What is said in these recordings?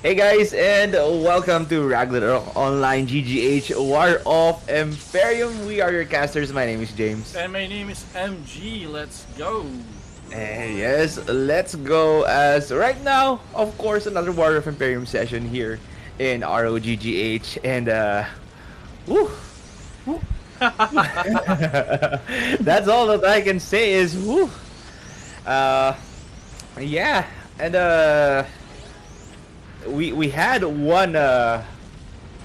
Hey guys, and welcome to Ragnarok Online GGH War of Emperium. We are your casters. My name is James. And my name is MG. Let's go. And yes, let's go. As right now, of course, another War of Emperium session here in ROGGH. And woo, Woo. that's all that I can say is woo. Uh, yeah, and we had one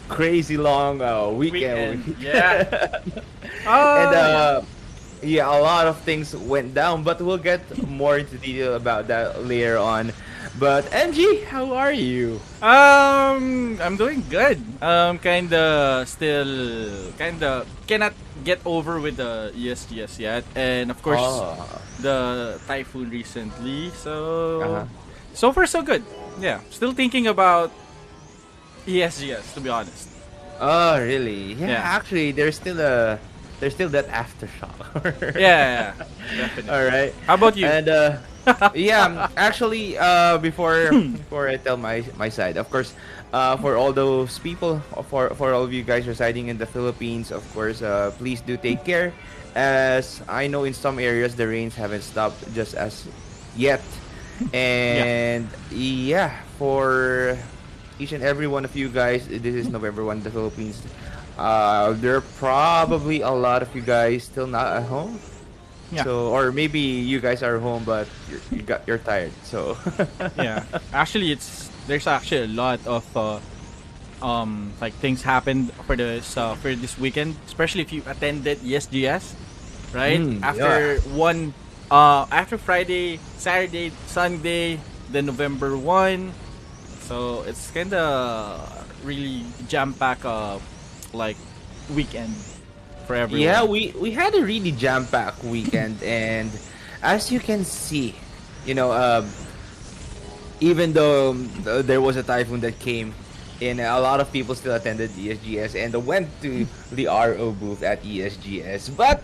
crazy long weekend. Weekend. Yeah. And Yeah. yeah, a lot of things went down, but we'll get more into detail about that later on. But MG, how are you? I'm doing good. Kinda still kinda cannot get over with the ESGS yet, and of course Oh, the typhoon recently. uh-huh. So far so good. Yeah. Still thinking about ESGS to be honest. Oh, really? Yeah, Yeah. actually, there's still that aftershock. Yeah. Definitely. All right, How about you? and yeah, actually, before I tell my side, of course, for all those people, for all of you guys residing in the Philippines, of course, please do take care, as I know in some areas the rains haven't stopped just as yet, Yeah. and yeah, for each and every one of you guys, this is November 1, the Philippines. There are probably a lot of you guys still not at home. Yeah. So, or maybe you guys are home, but you're tired. So, Yeah. Actually, there's actually a lot of like things happened for this weekend, especially if you attended ESGS, right? yeah, After Friday, Saturday, Sunday, then November 1. So it's kind of really jam pack like weekend for yeah. everyone. We had a really jam-packed weekend, and as you can see, you know, even though there was a typhoon that came, and a lot of people still attended ESGS and went to the RO booth at ESGS. But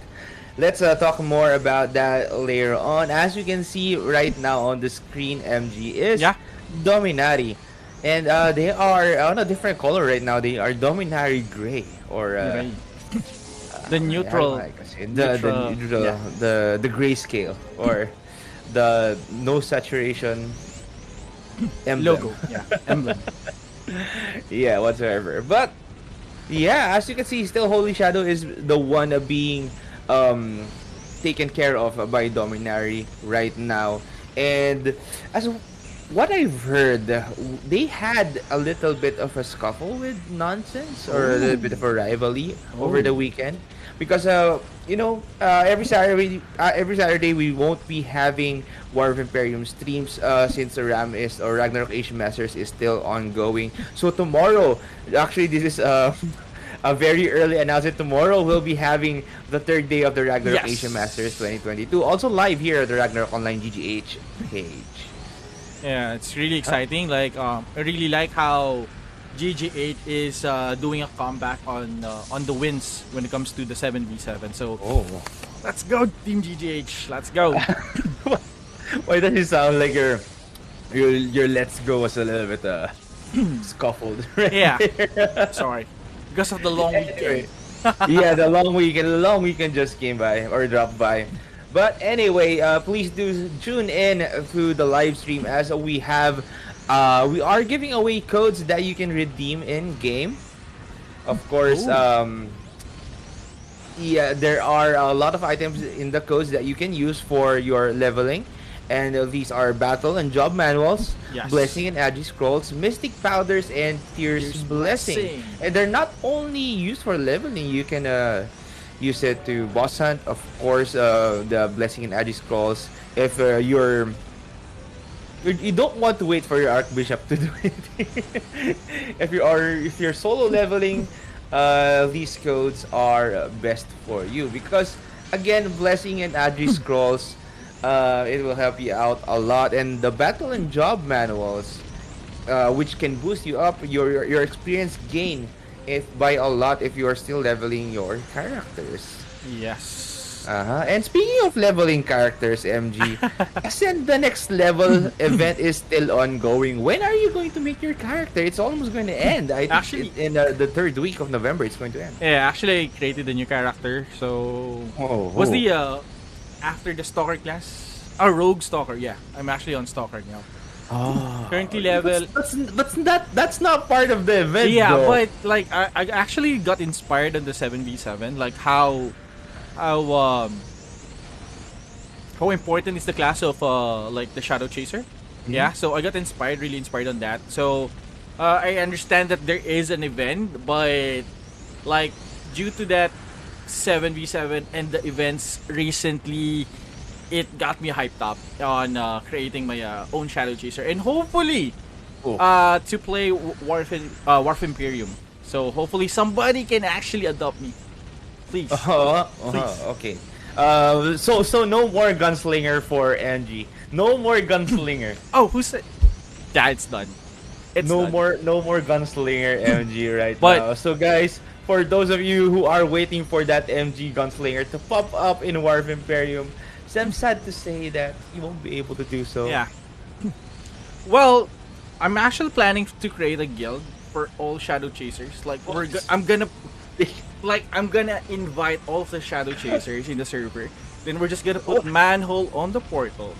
let's talk more about that later on. As you can see right now on the screen, MG is Yeah, Dominati. And they are on a different color right now. They are Dominari Gray, or you're right. The I don't know neutral, how I can say it. neutral, yeah, The grayscale, or the no saturation emblem. logo, yeah, emblem. Yeah, whatsoever. But yeah, as you can see, still Holy Shadow is the one being um taken care of by Dominari right now. And as what I've heard, they had a little bit of a scuffle with nonsense, or a little Oh, bit of a rivalry over the oh, weekend, because every Saturday we won't be having War of Imperium streams, since the Ram is, or Ragnarok Asian Masters is still ongoing. So tomorrow, actually, this is a very early announcement. Tomorrow we'll be having the third day of the Ragnarok Asian Masters yes. 2022, also live here at the Ragnarok Online GGH page. Yeah, it's really Huh? exciting. I really like how GGH is doing a comeback on the wins when it comes to the 7v7. So Oh. let's go, Team GGH. Let's go. Why does it sound like your let's go was a little bit scuffled right Yeah, there? sorry, because of the long weekend. Anyway, yeah, the long weekend just came by, or dropped by. But anyway, please do tune in to the live stream, as we are giving away codes that you can redeem in game. Of course, Oh, yeah, there are a lot of items in the codes that you can use for your leveling. And these are battle and job manuals, yes. blessing and agi scrolls, mystic powders, and tears Here's blessing. blessing. And they're not only used for leveling, you can use it to boss hunt, of course, the blessing and agi scrolls. If you don't want to wait for your archbishop to do it. If you're solo leveling, these codes are best for you, because again, blessing and agi scrolls, it will help you out a lot. And the battle and job manuals, which can boost you up your experience gain if by a lot if you are still leveling your characters. Yes. And speaking of leveling characters, MG, since the next level event is still ongoing, when are you going to make your character? It's almost going to end. I think Actually, in the third week of November, it's going to end. yeah, actually I created a new character. So Oh, was oh. the after the stalker class? Rogue stalker. Yeah, I'm actually on stalker now. Oh, Currently level. that's not part of the event, Yeah, though. but like I actually got inspired on the 7v7, like how um how important is the class of like the Shadow Chaser. Yeah, so I got inspired, really inspired on that. So I understand that there is an event, but like due to that 7v7 and the events recently, it got me hyped up on creating my own Shadow Chaser, and hopefully Oh. to play Warf Imperium. So hopefully somebody can actually adopt me, please. Please. Okay. So no more gunslinger for Angie. No more gunslinger. Oh, who said? Yeah, it's done. It's done. No more gunslinger MG right But now. So guys, for those of you who are waiting for that MG gunslinger to pop up in War of Imperium, so I'm sad to say that you won't be able to do so. yeah, well, I'm actually planning to create a guild for all Shadow Chasers. Like I'm gonna invite all of the Shadow Chasers in the server. Then we're just gonna put manhole on the portal.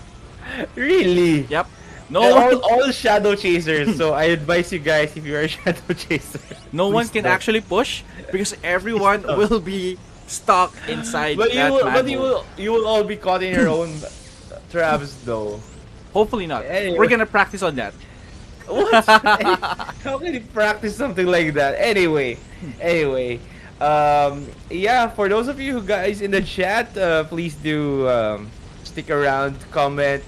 Really? Yep. No And one, all shadow chasers. So I advise you guys, if you are a shadow chaser, no one please can don't. actually push because everyone will be stuck inside But that manhole. you will all be caught in your own traps though. Hopefully not. Anyway. We're gonna practice on that. What? How can you practice something like that? Anyway, yeah. For those of you who guys in the chat, please do stick around, comment,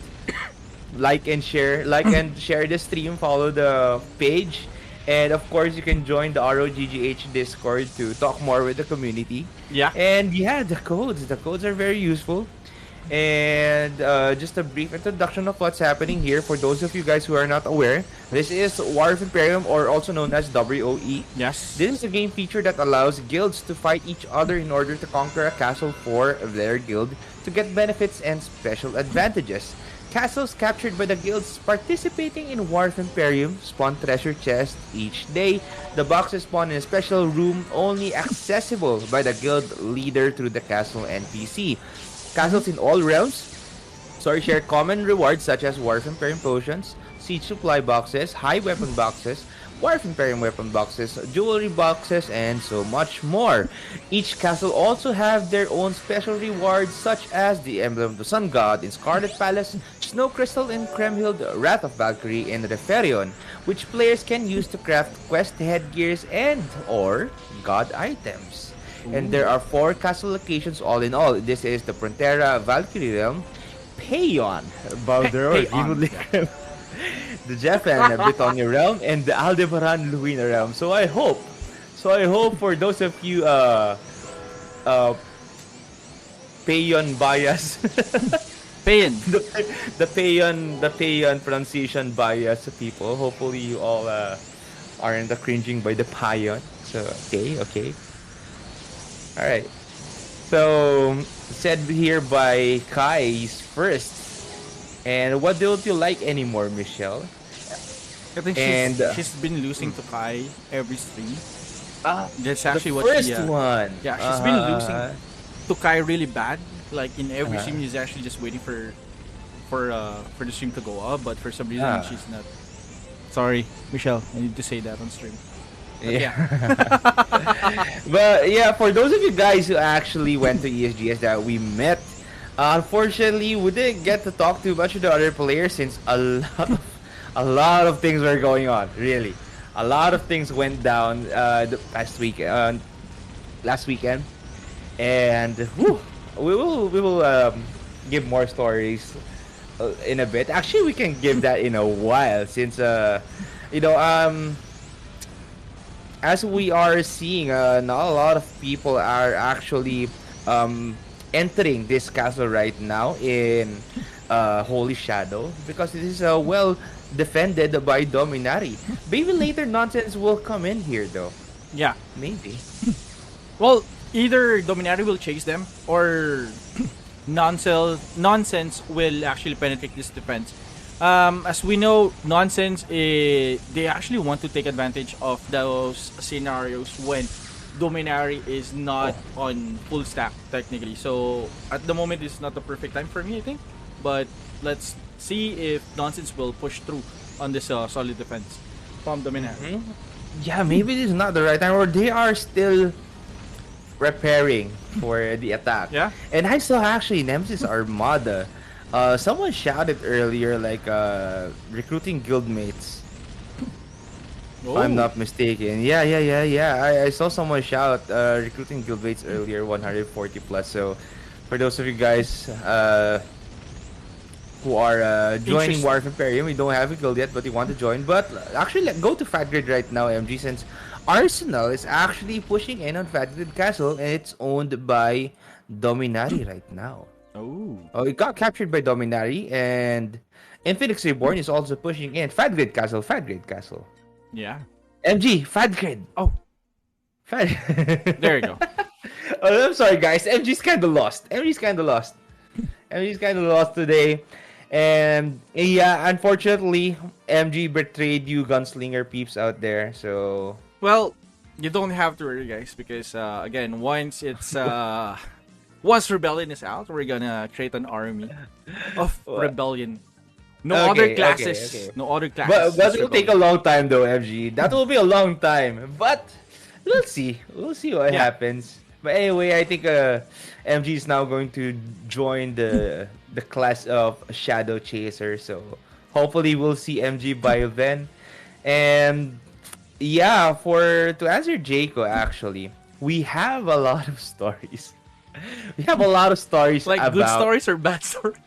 like and share the stream, follow the page, and of course you can join the ROGGH Discord to talk more with the community. Yeah. And yeah, the codes are very useful. And just a brief introduction of what's happening here for those of you guys who are not aware. This is War of Imperium, or also known as WOE. Yes. This is a game feature that allows guilds to fight each other in order to conquer a castle for their guild to get benefits and special advantages. Castles captured by the guilds participating in War of Imperium spawn treasure chests each day. The boxes spawn in a special room only accessible by the guild leader through the castle NPC. Castles in all realms share common rewards such as War of Imperium potions, siege supply boxes, high weapon boxes, War of Imperium weapon boxes, jewelry boxes, and so much more. Each castle also have their own special rewards such as the Emblem of the Sun God in Scarlet Palace, Snow Crystal in Kremhild, Wrath of Valkyrie in Referion, which players can use to craft quest headgears and or god items. And there are 4 castle locations all in all. This is the Frontera Valkyrie Realm, Payon, Baldur, Payon, the Jefan Britonia Realm, and the Aldebaran Luina Realm. So I hope for those of you Payon bias, Pain. the Payon pronunciation bias people. Hopefully you all aren't cringing by the Payon. So okay. All right. So said here by Kai is first. And what don't you like anymore, Michelle? I think And she's been losing to Kai every stream. That's the actually what first she, one. yeah, she's been losing to Kai really bad. Like in every Uh-huh. stream, he's actually just waiting for the stream to go up, but for some reason Ah. she's not. Sorry, Michelle, I need to say that on stream. But Yeah. But yeah, for those of you guys who actually went to ESGS that we met, unfortunately we didn't get to talk to much of the other players since a lot of things were going on. Really, a lot of things went down the past week, last weekend, and whew, we will give more stories in a bit. Actually, we can give that in a while since you know as we are seeing, not a lot of people are actually entering this castle right now in Holy Shadow because it is well defended by Dominari. Maybe later nonsense will come in here though. yeah. Maybe. Well, either Dominari will chase them or nonsense will actually penetrate this defense. As we know, nonsense they actually want to take advantage of those scenarios when Dominari is not on full stack technically. So at the moment, it's not the perfect time for me, I think. But let's see if nonsense will push through on this solid defense from Dominari. Yeah, maybe this is not the right time, or they are still preparing for the attack. Yeah. And I saw actually Nemesis Armada. Someone shouted earlier like recruiting guildmates. If I'm not mistaken. Yeah. I saw someone shout recruiting guildmates earlier, 140 plus. So for those of you guys who are joining War of Emperium, we don't have a guild yet, but you want to join. But actually, go to Fat Grid right now, MG, since Arsenal is actually pushing in on Fat Grid Castle, and it's owned by Dominari right now. Oh, it got captured by Dominari, and Infinix Reborn is also pushing in. Fat Grid Castle. Yeah. MG, Fat Grid. Oh. Fat. There you go. Oh, I'm sorry, guys. MG's kind of lost. MG's kind of lost today. And yeah, unfortunately, MG betrayed you gunslinger peeps out there. So well, you don't have to worry, guys, because again, once it's once rebellion is out, we're gonna create an army of rebellion. No other classes. No other classes. But it'll take a long time though, MG. That will be a long time. But we'll see. We'll see what happens. But anyway, I think MG is now going to join the class of Shadow Chaser. So hopefully we'll see MG by then. And yeah, to answer Jaco, actually, we have a lot of stories. We have a lot of stories like about good stories or bad stories.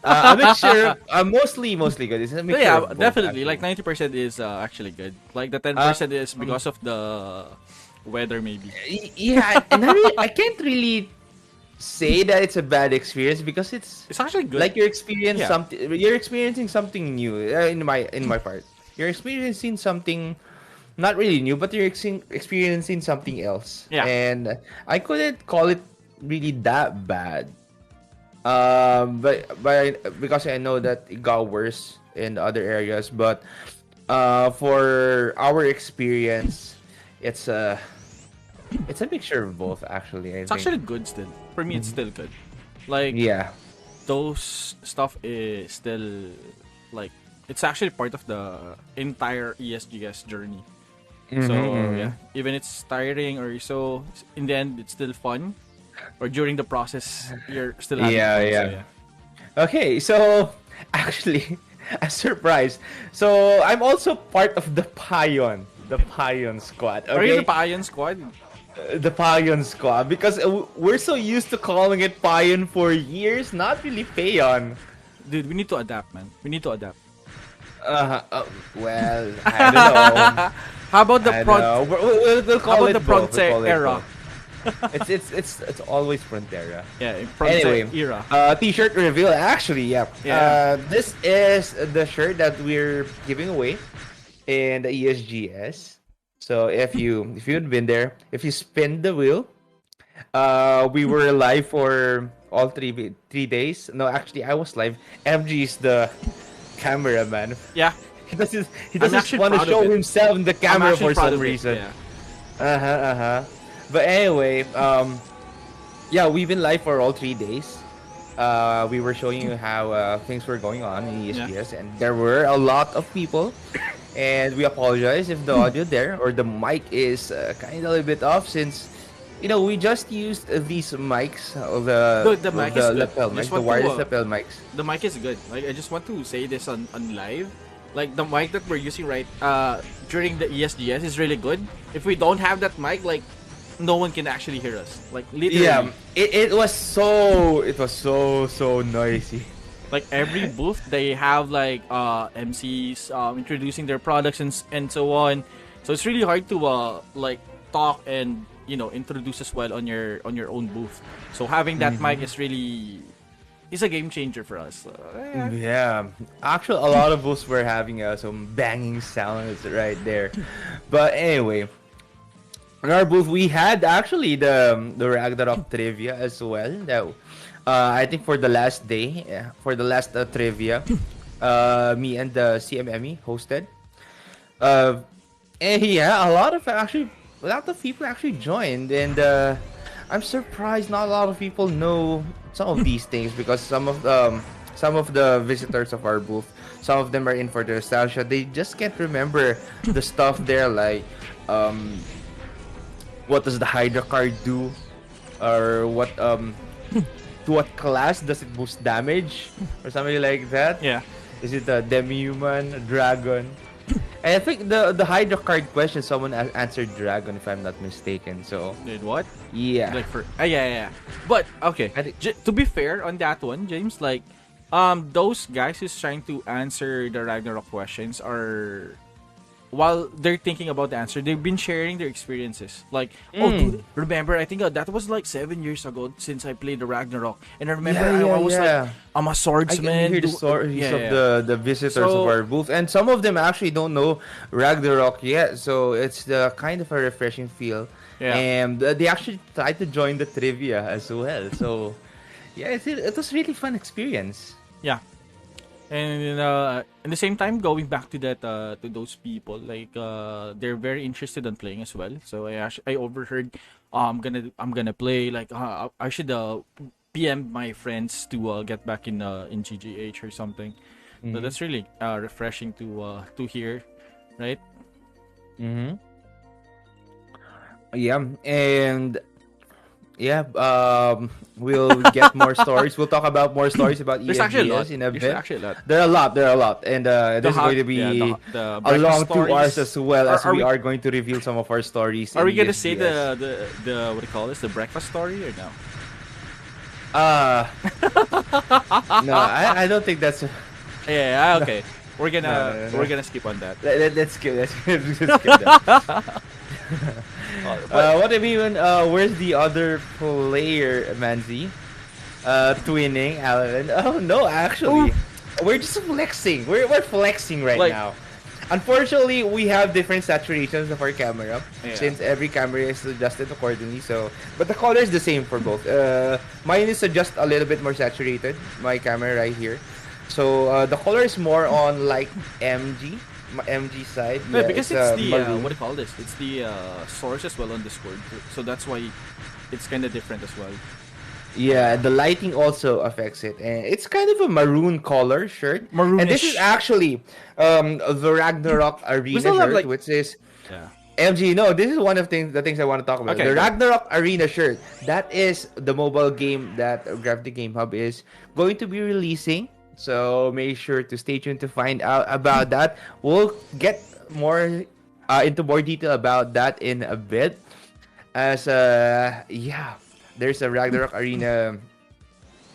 A mixture. Mostly good. It's a mixture. Yeah, of both, definitely. actually. Like 90% is actually good. Like the 10% is because of the weather, maybe. Yeah, and I can't really say that it's a bad experience because it's actually good. like you're experiencing something new. In my part, you're experiencing something not really new, but you're experiencing something else. Yeah, and I couldn't call it really that bad. But because I know that it got worse in other areas, but for our experience, it's a mixture of both. Actually, it's actually good still. For me, it's still good. Like those stuff is still like it's actually part of the entire ESGS journey. So yeah, even it's tiring or so, in the end, it's still fun. Or during the process, you're still having fun. So, yeah. Okay, so actually, a surprise. So I'm also part of the Payon squad. Okay? Are you the Payon squad? The Payon squad, because we're so used to calling it Payon for years, not really Payon. Dude, we need to adapt, man. We need to adapt. Well, I don't know. How about the we'll call it Bronze era? It's always Frontera. Yeah, Bronze era. T-shirt reveal. Actually, yeah. This is the shirt that we're giving away in the ESGS. So if you'd been there, if you spin the wheel, we were live for all three days. No, actually, I was live. MG is the cameraman. Yeah. He doesn't want to show himself in the camera for some reason. Yeah. But anyway, we've been live for all 3 days. We were showing you how things were going on in ESPS, and there were a lot of people. And we apologize if the audio there or the mic is kind of a little bit off, since we just used these mics, the mic is good. lapel mics, the wireless lapel mics. The mic is good. Like, I just want to say this on live. Like, the mic that we're using during the ESGS is really good. If we don't have that mic, like, no one can actually hear us. Like, literally. Yeah, it was so noisy. Like, every booth they have like MCs introducing their products and so on. So it's really hard to like talk and introduce as well on your own booth. So having that mic is really a game changer for us. Yeah, actually, a lot of us were having some banging sounds right there. But anyway, in our booth we had actually the Ragnarok trivia as well. That I think for the last day, for the last trivia, me and the CMME hosted. Uh, and yeah, a lot of people actually joined, and I'm surprised not a lot of people know some of these things because some of the visitors of our booth, some of them are in for the nostalgia. They just can't remember the stuff there, like um, what does the Hydra card do, or what to what class does it boost damage, or something like that. Yeah. Is it a demi-human, a dragon? And I think the Hydra card question, someone answered dragon if I'm not mistaken. So Did what? yeah, Like for yeah. But okay, I think to be fair on that one, James, like those guys who's trying to answer the Ragnarok questions are, while they're thinking about the answer, they've been sharing their experiences. Like, oh, dude, remember, I think that was like 7 years ago since I played the Ragnarok, and I remember I was like, I'm a I can swordsman. hear the stories of the visitors of So our booth, and some of them actually don't know Ragnarok yet. So it's the kind of a refreshing feel, yeah, and they actually try to join the trivia as well. So yeah, it was really fun experience. yeah. And in the same time, going back to that, to those people, like they're very interested in playing as well. So I overheard, I'm gonna play. Like I should PM my friends to get back in GGH or something. So Mm-hmm. that's really refreshing to hear, right? Mm-hmm. Yeah, and yeah, we'll get more stories. We'll talk about more stories about There's actually a lot. ESGS in a There's bit. actually a lot. There are a lot. There are a lot, and The this is hot, going to yeah, be the a breakfast long 2 hours stories. as well, as Are we we are going to reveal some of our stories are in we gonna say ESGS. the what do you call this, the breakfast story or no? Uh no, I don't think that's Yeah, no, okay. no, no, no, We're no. gonna skip on that. Let's skip. Let's skip that. But What if even where's the other player, Manzi? Twinning, Alan. Oh no, oh, actually, we're just flexing. We're flexing right like now. Unfortunately, we have different saturations of our camera yeah. since every camera is adjusted accordingly. So, but the color is the same for both. Mine is just a little bit more saturated. My camera right here. So the color is more on like MG side. Yeah, Yeah, because it's it's the what maroon. do you call this? It's the source as well on Discord, so that's why it's kind of different as well. Yeah, the lighting also affects it. And it's kind of a maroon color shirt. And this is Maroonish. actually the Ragnarok We Arena still have shirt, like which is yeah. MG. No, this is one of the things I want to talk about. Okay, The go. Ragnarok Arena shirt. That is the mobile game that Gravity Game Hub is going to be releasing. So make sure to stay tuned to find out about that. We'll get more into more detail about that in a bit. As yeah, there's a Ragnarok Arena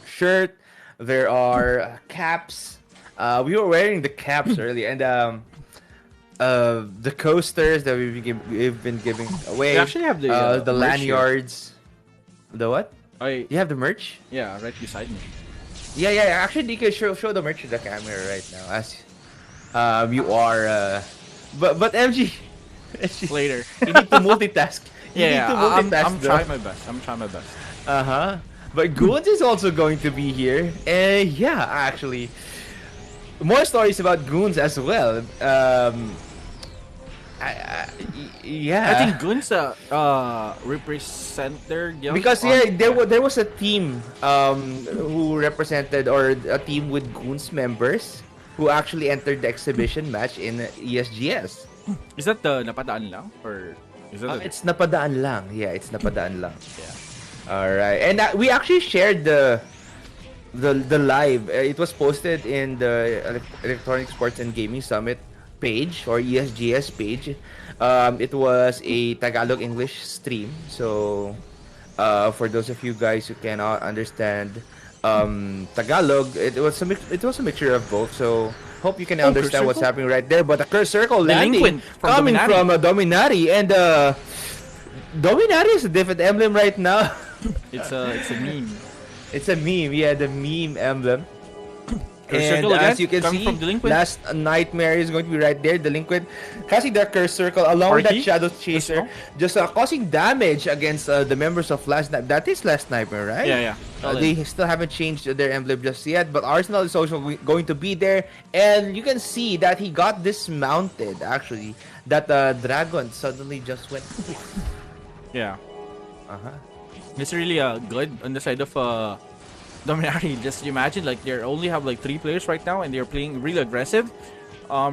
shirt. There are caps. We were wearing the caps earlier, and the coasters that we've been giving We away. actually have The merch here. lanyards. The what? I You have the merch? yeah, right beside me. Yeah. Actually, you can show the merch to the camera right now, as you are. But MG, Later. you need to multitask. You need Yeah, to I'm multitask, though. trying my best. I'm trying my best. Uh huh. But Goons is also going to be here. And yeah, actually, more stories about Goons as well. I Yeah. think Guns represent their guild Because on yeah, there was a team who represented, or a team with Goons members who actually entered the exhibition match in ESGS. Is that the napadaan lang or is that It's napadaan lang. Yeah, it's napadaan lang. yeah. All right, and we actually shared the live. It was posted in the Electronic Sports and Gaming Summit page, or ESGS page. It was a Tagalog English stream. So, for those of you guys who cannot understand Tagalog, it was a mixture of both. So, hope you can Oh, Curse understand what's Circle? happening right there. But a curse circle landing Delinquent from coming Dominati. from Dominati, and Dominati is a different emblem right now. It's a meme. It's a meme, yeah, the meme emblem. Curse And circle again, as you can coming see, from Delinquent. last nightmare is going to be right there. Delinquent casting the curse circle along with that Party shadow as chaser, well. just causing damage against the members of last night. That is last nightmare, right? Yeah, yeah. All in. They still haven't changed their emblem just yet, but Arsenal is also going to be there, and you can see that he got dismounted. Actually, that dragon suddenly just went. Yeah. Uh huh. It's really good on the side of Dominari. Just imagine like they only have like 3 players right now and they're playing really aggressive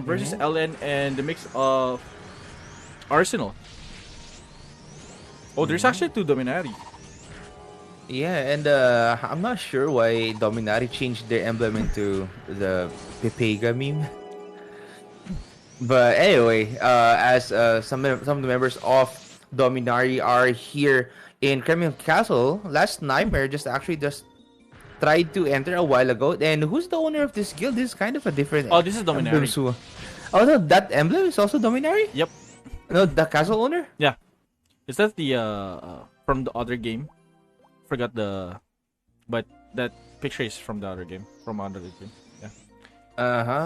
versus LN and the mix of Arsenal. Oh, there's actually 2 Dominari. Yeah, and I'm not sure why Dominari changed their emblem into the Pepega meme. But anyway, as some of the members of Dominari are here in Kremlin Castle, last Nightmare just tried to enter a while ago. And who's the owner of this guild? This is kind of a different Oh, this is emblem. Dominari. Oh no, that emblem is also Dominari? Yep. No, the castle owner? Yeah. Is that the from the other game? Forgot but that picture is from the other game. From another game. Yeah.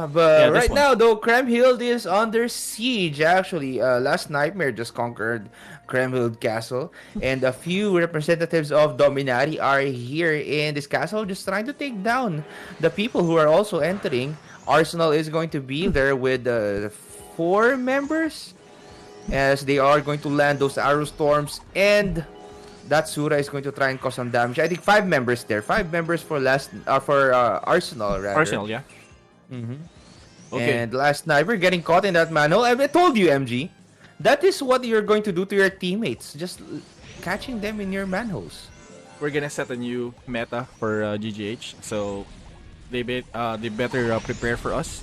But Yeah, right one. now though, Kremhild is under siege actually. Last Nightmare just conquered Kremhild Castle, and a few representatives of Dominati are here in this castle just trying to take down the people who are also entering. Arsenal is going to be there with 4 members as they are going to land those arrow storms, and that Sura is going to try and cause some damage. I think 5 members there. 5 members for Arsenal rather. Arsenal, yeah. Mm-hmm. Okay. And last night we're getting caught in that manhole. I told you, MG, that is what you're going to do to your teammates. Just catching them in your manholes. We're gonna set a new meta for GGH, so they better prepare for us.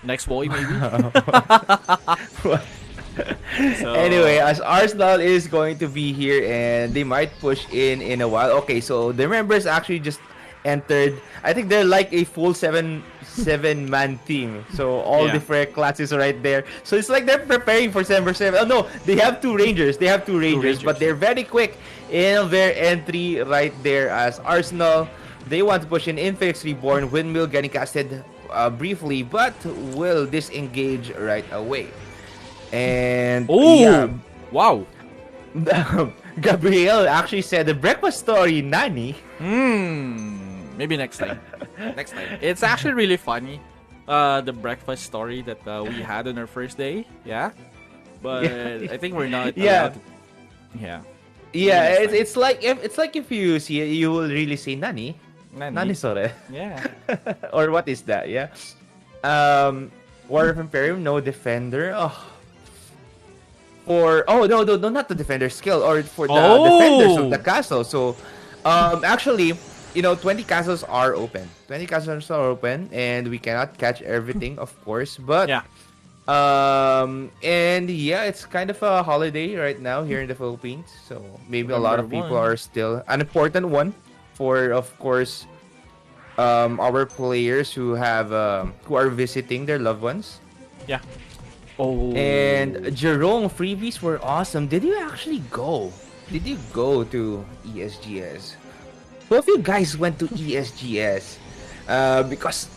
Next boy, maybe. So, anyway, as Arsenal is going to be here and they might push in a while. Okay, so the members actually just entered. I think they're like a full seven-man team. So all different classes are right there. So it's like they're preparing for 7v7. Oh no, they have 2 Rangers. But they're very quick in their entry right there as Arsenal. They want to push in Infinix Reborn. Windmill getting casted briefly, but will disengage right away. And wow. Gabriel actually said the breakfast story, Nani. Maybe next time. Next time. It's actually really funny. The breakfast story that we had on our first day. Yeah. But I think we're not allowed to... Yeah. Yeah, it's like if you see it, you will really say Nani. Nani sore. Yeah. Or what is that? Yeah. War of Emperium, no defender. No, not the defender skill, or for the defenders of the castle. So, actually, 20 castles are open. 20 castles are open, and we cannot catch everything, of course. But it's kind of a holiday right now here in the Philippines. So maybe a lot of people are still an important one for, of course, our players who are visiting their loved ones. Yeah. Oh. And Jerome, freebies were awesome. Did you actually go? Did you go to ESGS? Both of you guys went to ESGS because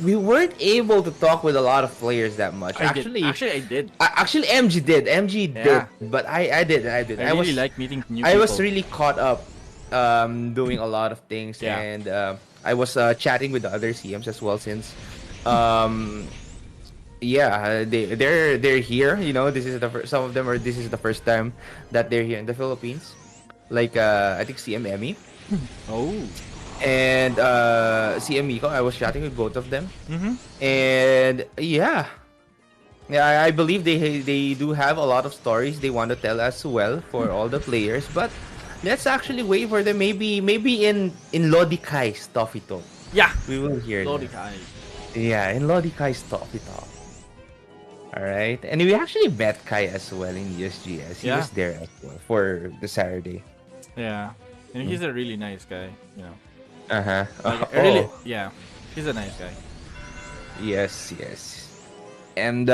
we weren't able to talk with a lot of players that much. Actually, I did. Actually, MG did. Did. But I did. I really like meeting new people. I was really caught up doing a lot of things. Yeah. And I was chatting with the other CMs as well since... they're here. This is some of them this is the first time that they're here in the Philippines. Like I think CM Emmy. Oh. And CM Miko. I was chatting with both of them. And I believe they do have a lot of stories they want to tell as well for all the players. But let's actually wait for them. Maybe in Lodi Kai's Toffee Talk. Yeah, we will hear Lodi Kai. Yeah, in Lodi Kai's Toffee Talk. Alright, and we actually met Kai as well in USGS. He was there as well for the Saturday. Yeah, and he's a really nice guy, he's a nice guy. Yes. And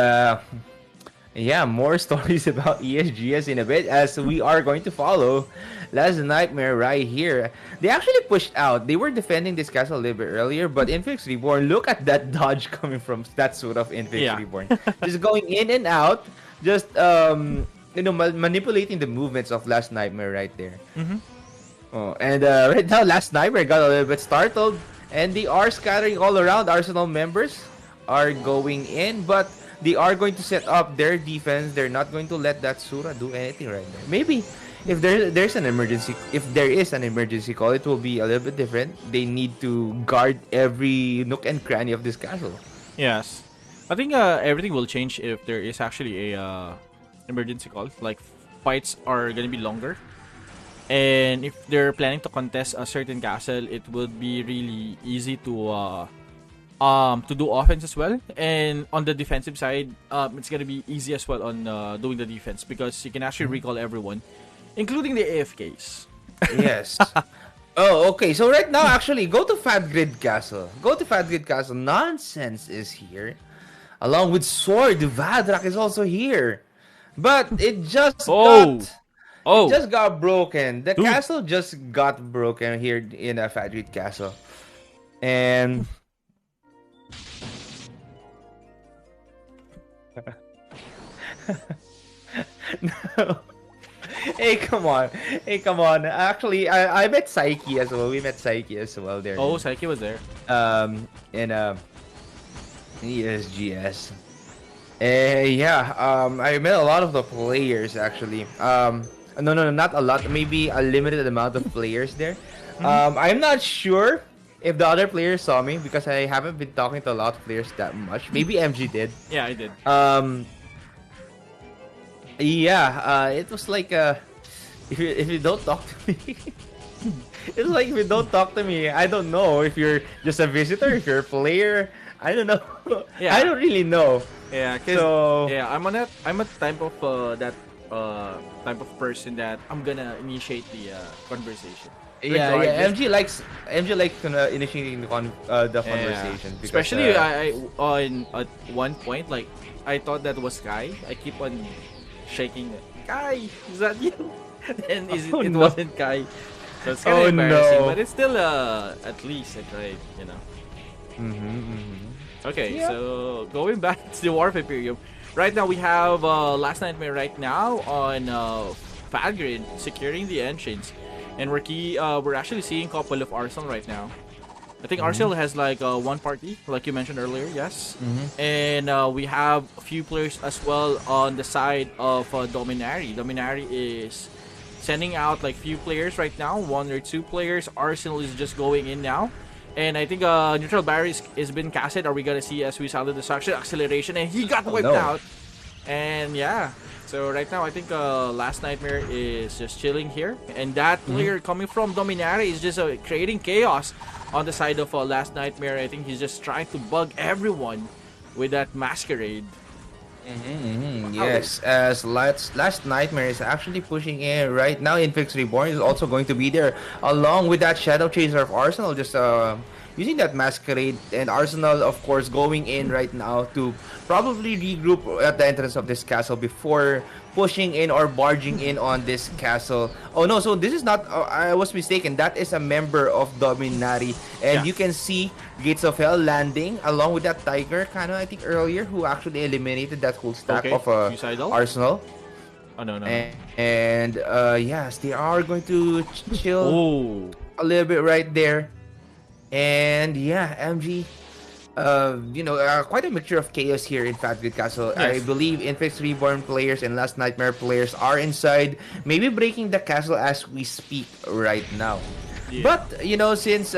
Yeah, more stories about ESGS in a bit as we are going to follow Last Nightmare right here. They actually pushed out. They were defending this castle a little bit earlier, but Infix Reborn, look at that dodge coming from that sort of Infix Yeah. Reborn. Just going in and out, just manipulating the movements of Last Nightmare right there. Mm-hmm. Oh, and right now Last Nightmare got a little bit startled, and they are scattering all around. Arsenal members are going in, but they are going to set up their defense. They're not going to let that Sura do anything right there. Maybe if there's an emergency, if there is an emergency call, it will be a little bit different. They need to guard every nook and cranny of this castle. Yes. I think everything will change if there is actually a emergency call. Like fights are gonna be longer, and if they're planning to contest a certain castle, it would be really easy to do offense as well. And on the defensive side, it's gonna be easy as well on doing the defense because you can actually recall everyone, including the AFKs. Yes. Oh, okay. So right now, actually, go to Fat Grid Castle. Go to Fat Grid Castle. Nonsense is here. Along with Sword, Vadrak is also here. But Oh, it oh, just got broken. The dude. castle just got broken here in a Fat Grid Castle. And no. Hey, come on. Hey, come on. Actually, I met Psyche as well. We met Psyche as well there. Oh, Psyche was there. In ESGS. Yeah, I met a lot of the players actually. No, not a lot. Maybe a limited amount of players there. Hmm. I'm not sure if the other players saw me because I haven't been talking to a lot of players that much. Maybe MG did. Yeah, I did. Um, yeah, it was like if you don't talk to me, it's like if you don't talk to me, I don't know if you're just a visitor, if you're a player. I don't know. I Yeah, don't really know. yeah, cause So yeah, I'm a type of that type of person that I'm gonna initiate the conversation, yeah, yeah. regardless. MG likes initiating the Yeah, conversation because especially I on at one point like I thought that was Kai. I keep on shaking it. Kai, is that you? And is it? oh It no, wasn't Kai. So it's kind of oh embarrassing, no. but it's still at least I tried, you know. Okay, Yeah. so going back to the Warfare Imperium, right now we have Last Nightmare right now on Fadgrid securing the entrance, and we're actually seeing a couple of Arsenal right now. I think Arsenal has like one party, like you mentioned earlier, yes, and we have a few players as well on the side of Dominari. Dominari is sending out like few players right now, one or two players. Arsenal is just going in now. And I think neutral barrier is been casted. Are we gonna see as we saw the destruction acceleration and he got Oh wiped no. out? And yeah, so right now I think Last Nightmare is just chilling here, and that player coming from Dominare is just creating chaos on the side of Last Nightmare. I think he's just trying to bug everyone with that masquerade. Wow. Yes, as last Nightmare is actually pushing in right now. Infix Reborn is also going to be there along with that Shadow Chaser of Arsenal, just using that Masquerade, and Arsenal of course going in right now to probably regroup at the entrance of this castle before pushing in or barging in on this castle. Oh no, so this is not I was mistaken. That is a member of Dominari, and Yeah. you can see Gates of Hell landing along with that Tiger kind of I think earlier who actually eliminated that whole stack Okay. of Suicidal? Arsenal. Oh no no no. And yes, they are going to chill Oh. a little bit right there. And yeah, MG, quite a mixture of chaos here in Fatgrid Castle. I Yes. believe Infix Reborn players and Last Nightmare players are inside, maybe breaking the castle as we speak right now. Yeah. But since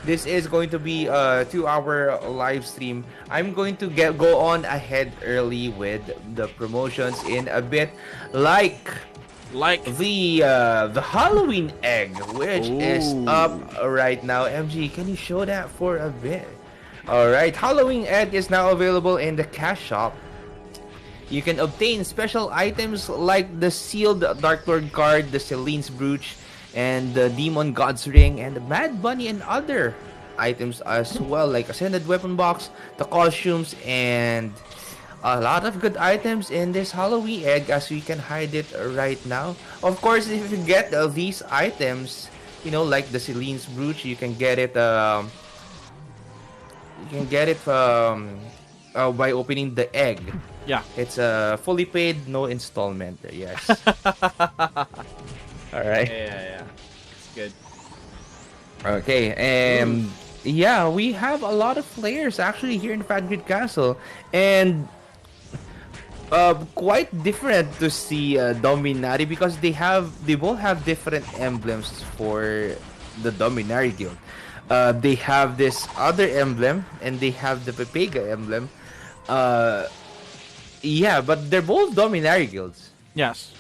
this is going to be a 2-hour live stream, I'm going to go on ahead early with the promotions in a bit, like Like. the Halloween egg, which is Ooh. up right now. MG, can you show that for a bit? All right, Halloween egg is now available in the cash shop. You can obtain special items like the sealed Dark Lord card, the Celine's brooch, and the Demon God's ring, and the Mad Bunny, and other items as well, like Ascended Weapon Box, the costumes, and a lot of good items in this Halloween egg as we can hide it right now. Of course, if you get these items, like the Celine's brooch, you can get it. You can get it by opening the egg. Yeah. It's fully paid, no installment. Yes. Yeah, All right. yeah. It's good. Okay, Ooh. and yeah, we have a lot of players actually here in Fat Grid Castle, and quite different to see Dominati because they both have different emblems for the Dominari guild. They have this other emblem and they have the Pepega emblem. Uh, yeah, but they're both Dominari guilds. Yes.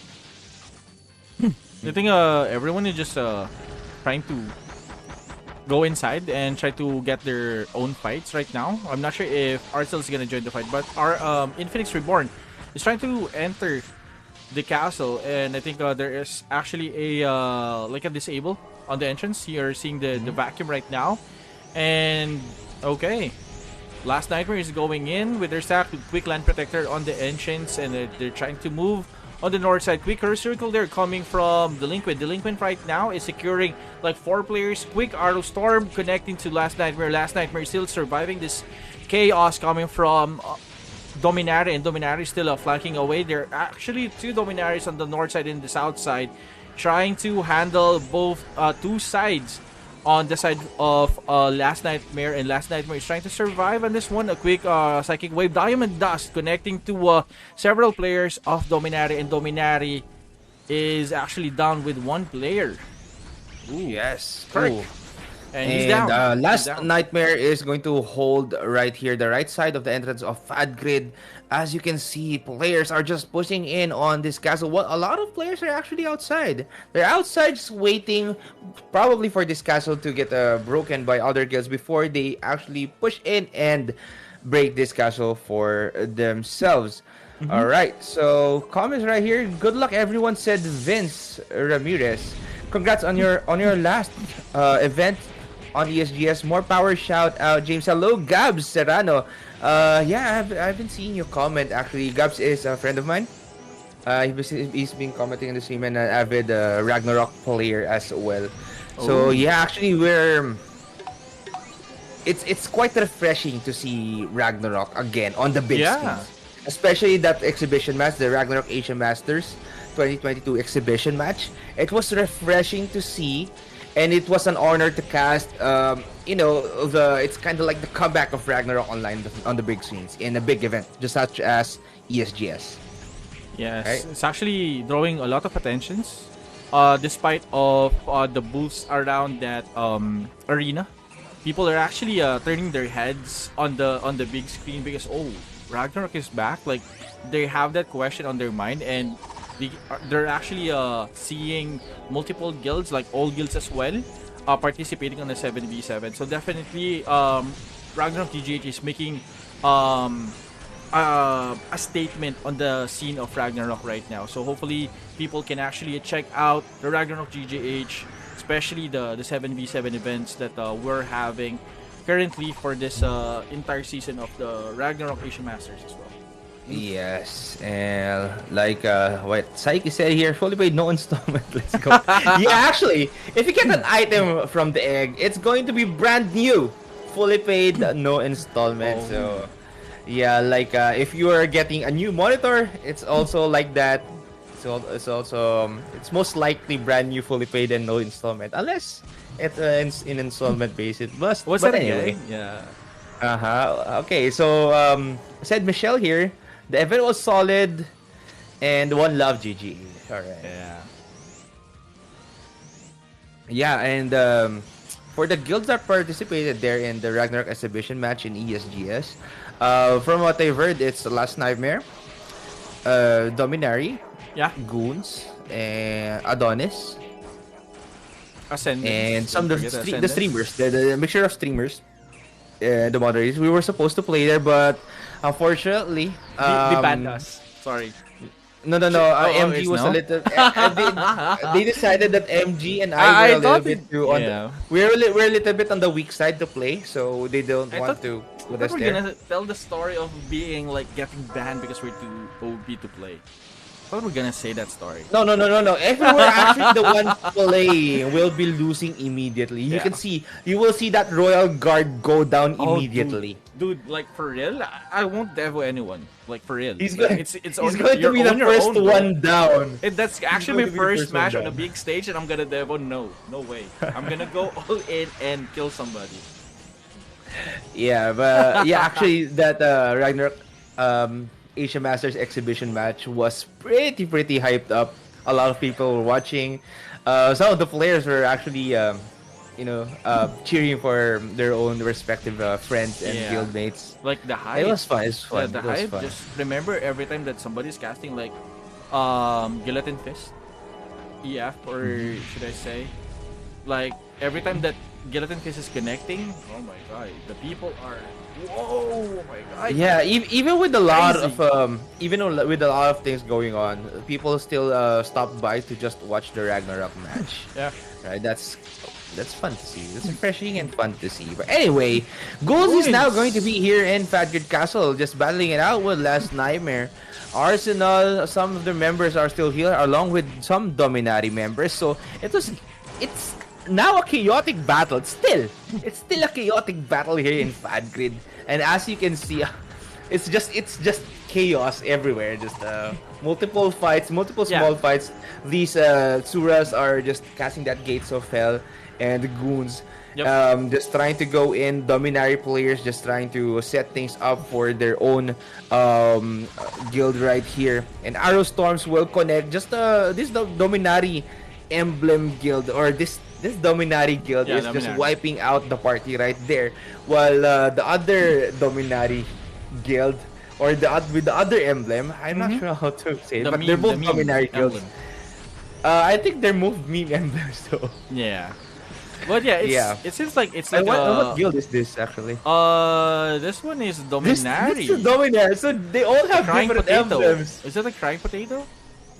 I think everyone is just trying to go inside and try to get their own fights right now. I'm not sure if Arcel is gonna join the fight, but our Infinix Reborn is trying to enter the castle, and I think there is actually a like a disable on the entrance. You're seeing the vacuum right now, and okay. Last Nightmare is going in with their stack with Quick Land Protector on the entrance, and they're trying to move on the north side. Quick Circle there coming from Delinquent. Delinquent right now is securing like 4 players. Quick Arrow Storm connecting to Last Nightmare. Last Nightmare still surviving this chaos coming from Dominari, and Dominari still flanking away. There are actually 2 Dominaris on the north side and the south side trying to handle both 2 sides on the side of Last Nightmare, and Last Nightmare is trying to survive on this one. A quick Psychic Wave Diamond Dust connecting to several players of Dominari, and Dominari is actually down with 1 player. Ooh. Yes. Kirk. Ooh. And he's down. Last He's down. Nightmare is going to hold right here, the right side of the entrance of Fat Grid. As you can see, players are just pushing in on this castle. A lot of players are actually outside. They're outside just waiting, probably for this castle to get broken by other guilds before they actually push in and break this castle for themselves. All right, so comments right here. Good luck, everyone, said Vince Ramirez. Congrats on your last event on ESGS. More power, shout out, James. Hello, Gabs Serrano. Yeah, I've been seeing your comment actually. Gabs is a friend of mine. He's been commenting on the stream and an avid Ragnarok player as well. So Oh. yeah, actually it's quite refreshing to see Ragnarok again on the big Yeah. screen. Especially that exhibition match, the Ragnarok Asia Masters 2022 exhibition match. It was refreshing to see, and it was an honor to cast. It's kind of like the comeback of Ragnarok Online on the big screens in a big event, just such as ESGS. Yes, Right? it's actually drawing a lot of attentions, despite of the booths around that arena. People are actually turning their heads on the big screen because Ragnarok is back. Like they have that question on their mind, and they're actually seeing multiple guilds, like all guilds as well, participating on the 7v7. So definitely, Ragnarok GGH is making a statement on the scene of Ragnarok right now. So hopefully people can actually check out the Ragnarok GGH, especially the 7v7 events that we're having currently for this entire season of the Ragnarok Asia Masters as well. Yes, and like what Saiki said here, fully paid, no installment. Let's go. Yeah, actually, if you get an item from the egg, it's going to be brand new, fully paid, no installment. So, yeah, like if you are getting a new monitor, it's also like that. So it's most likely brand new, fully paid, and no installment, unless it's in installment basis. But What's but that anyway. again? Yeah. Okay, so said Michelle here. The event was solid, and one love GG. All right. Yeah. Yeah, and for the guilds that participated there in the Ragnarok exhibition match in ESGS, from what I've heard, it's the Last Nightmare, Dominari, Yeah. Goons, and Adonis, Ascendance. and some Don't of the, forget the Ascendance. streamers, the mixture of streamers. The moderators. We were supposed to play there, but unfortunately, They banned us. Sorry. No. MG It's was a no. little. They decided that MG and I were I a little thought it. bit too on. Yeah. We're a little bit on the weak side to play, so they don't I want thought to I put thought us we're there. gonna tell the story of being like getting banned because we're too OB to play. I thought we're gonna say that story. No. If we were actually the ones playing, we'll be losing immediately. Yeah. You will see that Royal Guard go down Oh, dude, immediately. like for real, I won't devo anyone. Like for real, He's like going. it's He's on going to you're be the on your first own, bro. one down. And that's He's actually going my to be the first first one match on a down. big stage, and I'm gonna devo. No, no way. I'm gonna go all in and kill somebody. Yeah, but yeah, actually, that Ragnarok Asia Masters exhibition match was pretty hyped up. A lot of people were watching. Some of the players were actually, cheering for their own respective friends and Yeah, guildmates. like the It hype. was fun. It was Yeah, fun. the It was hype. fun. Just remember every time that somebody's casting like Guillotine Fist, EF, or should I say, like every time that Guillotine Fist is connecting, oh my god, the people are whoa, oh my god, Yeah, even with a lot crazy. of with a lot of things going on, people still stop by to just watch the Ragnarok match. Yeah, Right, that's fun to see. It's refreshing and fun to see. But anyway, Ghouls is now going to Ruins. be here in Fadgrid Castle, just battling it out with Last Nightmare. Arsenal, some of the members are still here, along with some Dominati members. So it's now a chaotic battle. It's still a chaotic battle here in Fadgrid. And as you can see, it's just chaos everywhere. Just multiple fights, multiple Yeah. small fights. These Suras are just casting that Gates of Hell, and the goons Yep. just trying to go in. Dominary players just trying to set things up for their own guild right here. And Arrow Storms will connect. Just this Dominary emblem guild, or this Dominary guild Yeah, is just Dominari. wiping out the party right there, while the other Dominary guild, or with the other emblem, I'm not sure how to say it, but they're both The meme Dominary guilds. emblem. I think they're moved meme emblems though. Yeah, but yeah, Yeah. it seems like it's And like what guild is this actually? this one is This Dominari. is Dominary, so they all have Crying different potato. emblems. Is it a crying potato?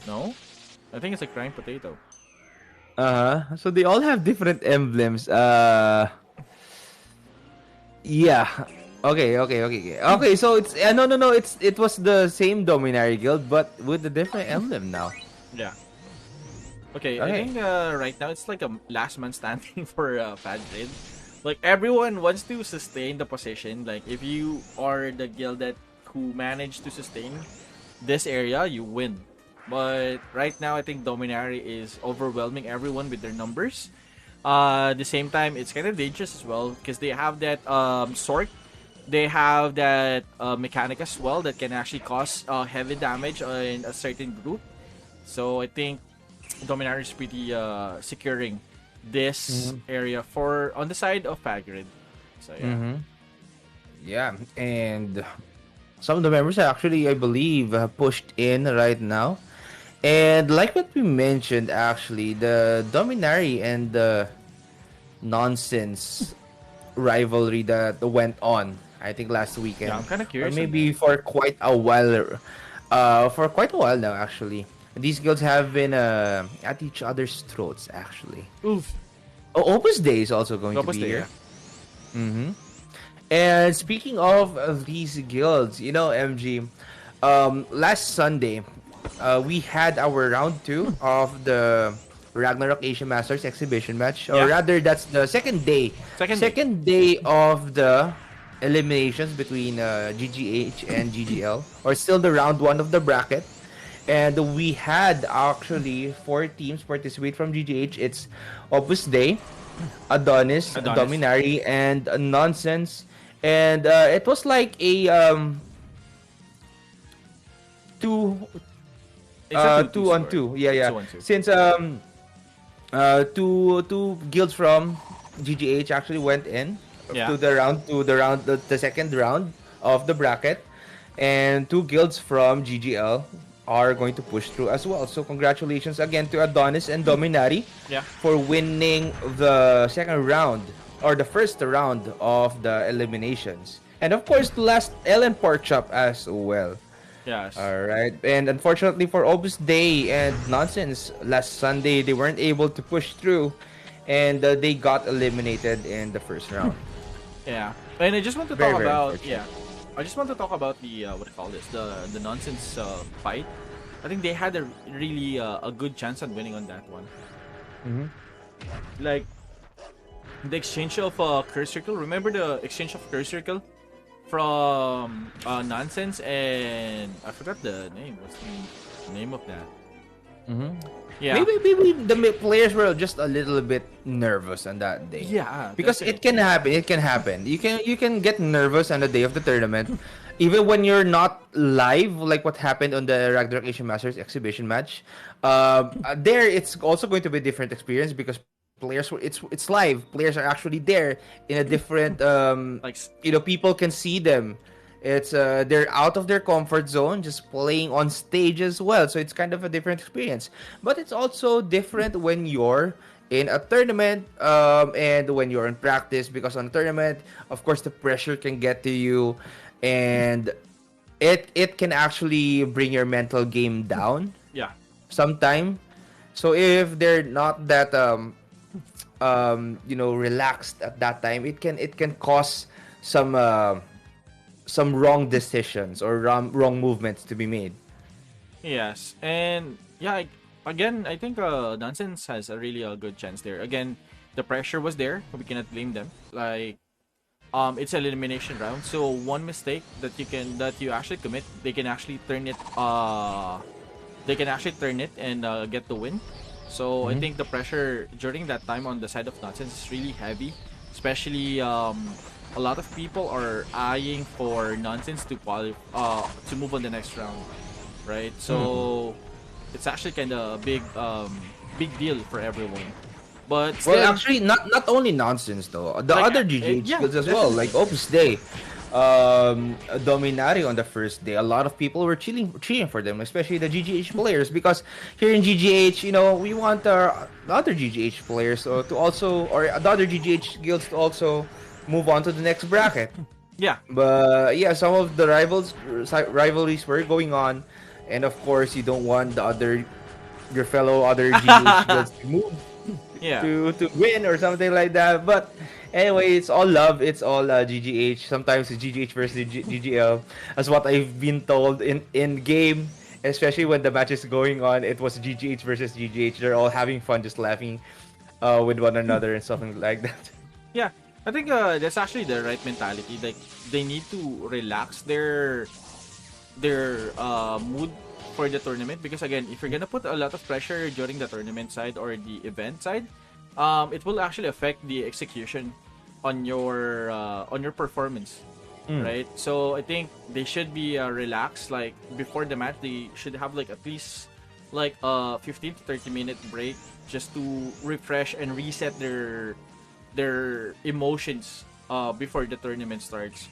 No, I think it's a crying potato. So they all have different emblems. Yeah. Okay. So it's no. It was the same Dominary guild, but with a different emblem now. Yeah. Okay, I Okay. think right now it's like a last man standing for Fad Grid. Like everyone wants to sustain the position. Like if you are the guild that who managed to sustain this area, you win. But right now, I think Dominari is overwhelming everyone with their numbers. At the same time, it's kind of dangerous as well because they have that sword. They have that mechanic as well that can actually cause heavy damage in a certain group. So I think Dominari is pretty securing this area for on the side of Fagrid. So yeah. Yeah, and some of the members are actually, I believe, pushed in right now. And like what we mentioned, actually, the Dominari and the nonsense rivalry that went on, I think last weekend, Yeah, I'm kind of or curious. maybe for quite a while, now, actually. These guilds have been at each other's throats, actually. Oof. Oh, Opus Day is also going Opus to be Day, here. And speaking of these guilds, MG, last Sunday, we had our round 2 of the Ragnarok Asia Masters exhibition match. Or Yeah. rather, that's the second day. Second day of the eliminations between GGH and GGL. Or still the round 1 of the bracket. And we had actually 4 teams participate from GGH. It's Opus Day, Adonis, Dominari, and Nonsense. And it was like a two It's a 2-on-2. Yeah. 2-on-2. Since two guilds from GGH actually went in Yeah. to the second round of the bracket, and 2 guilds from GGL are going to push through as well. So congratulations again to Adonis and Dominari Yeah. for winning the second round, or the first round of the eliminations. And of course, to last Ellen Porkchop as well. Yes. All right. And unfortunately for Opus Day and Nonsense, last Sunday they weren't able to push through, and they got eliminated in the first round. Yeah. And I just want to Very talk very about unfortunate. I just want to talk about the what do you call this? The nonsense fight. I think they had a really a good chance at winning on that one. Mm-hmm. Like the exchange of curse circle. Remember the exchange of curse circle from nonsense and I forgot the name. What's the name of that? Mm-hmm. Yeah. Maybe the players were just a little bit nervous on that day, Yeah, because it can definitely. happen. It can happen. You can get nervous on the day of the tournament, even when you're not live, like what happened on the Ragnarok Asian Masters exhibition match. There, it's also going to be a different experience because it's live. Players are actually there in a different Like people can see them. It's they're out of their comfort zone, just playing on stage as well. So it's kind of a different experience. But it's also different when you're in a tournament and when you're in practice, because on a tournament, of course, the pressure can get to you, and it can actually bring your mental game down yeah. sometime. So if they're not that relaxed at that time, it can cause some some wrong decisions or wrong movements to be made. Yes, and yeah, again, I think Nonsense has a really good chance there. Again, the pressure was there. We cannot blame them. Like, it's an elimination round, so one mistake that you actually commit, they can actually turn it. They can actually turn it and get the win. So I Mm-hmm. think the pressure during that time on the side of Nonsense is really heavy, especially a lot of people are eyeing for Nonsense to to move on the next round, right? Mm-hmm. So it's actually kind of a big deal for everyone. But Well, still, actually, not only nonsense though. The like other GGH yeah, skills as well, like definitely. Opus Day, Dominari on the first day. A lot of people were cheering for them, especially the GGH players, because here in GGH, we want our the other GGH players to also, or the other GGH guilds to also move on to the next bracket. Yeah, But yeah, some of the rivalries were going on, and of course, you don't want your fellow other GGH guilds to move yeah, to win or something like that. But anyway, it's all love. It's all GGH. Sometimes it's GGH versus GGL, as what I've been told in game. Especially when the match is going on, it was GGH versus GGH. They're all having fun, just laughing with one another and something like that. yeah. I think that's actually the right mentality. Like they need to relax their mood for the tournament because again, if you're gonna put a lot of pressure during the tournament side or the event side, it will actually affect the execution on your performance, Mm. right? So I think they should be relaxed. Like before the match, they should have like at least like a 15 to 30 minute break just to refresh and reset their emotions before the tournament starts.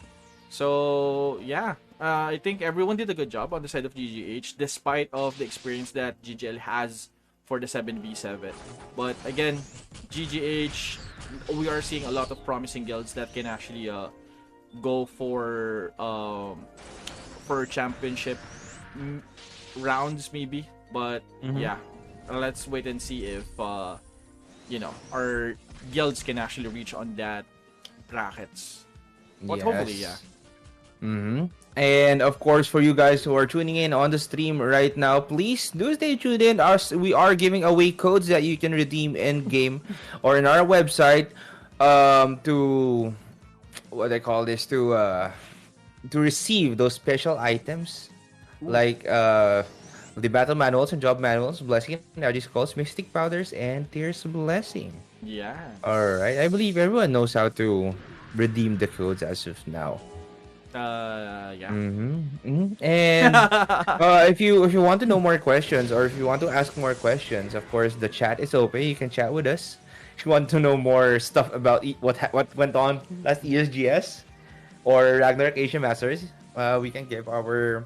So yeah, I think everyone did a good job on the side of GGH, despite of the experience that GGL has for the 7v7. But again, GGH, we are seeing a lot of promising guilds that can actually go for championship mm, rounds maybe. But Mm-hmm. yeah, let's wait and see if our guilds can actually reach on that brackets. But hopefully, yeah. Yes. Mm-hmm. And of course, for you guys who are tuning in on the stream right now, please do stay tuned in. We are giving away codes that you can redeem in game or in our website to what I call this to receive those special items Ooh, like the battle manuals and job manuals, blessing and energy scrolls, mystic powders, and tears blessing. All yes. right, I believe everyone knows how to redeem the codes as of now. Yeah. Mm-hmm. Mm-hmm. And if you want to know more questions or if you want to ask more questions, of course the chat is open. You can chat with us. If you want to know more stuff about what went on last ESGS or Ragnarok Asian Masters, we can give our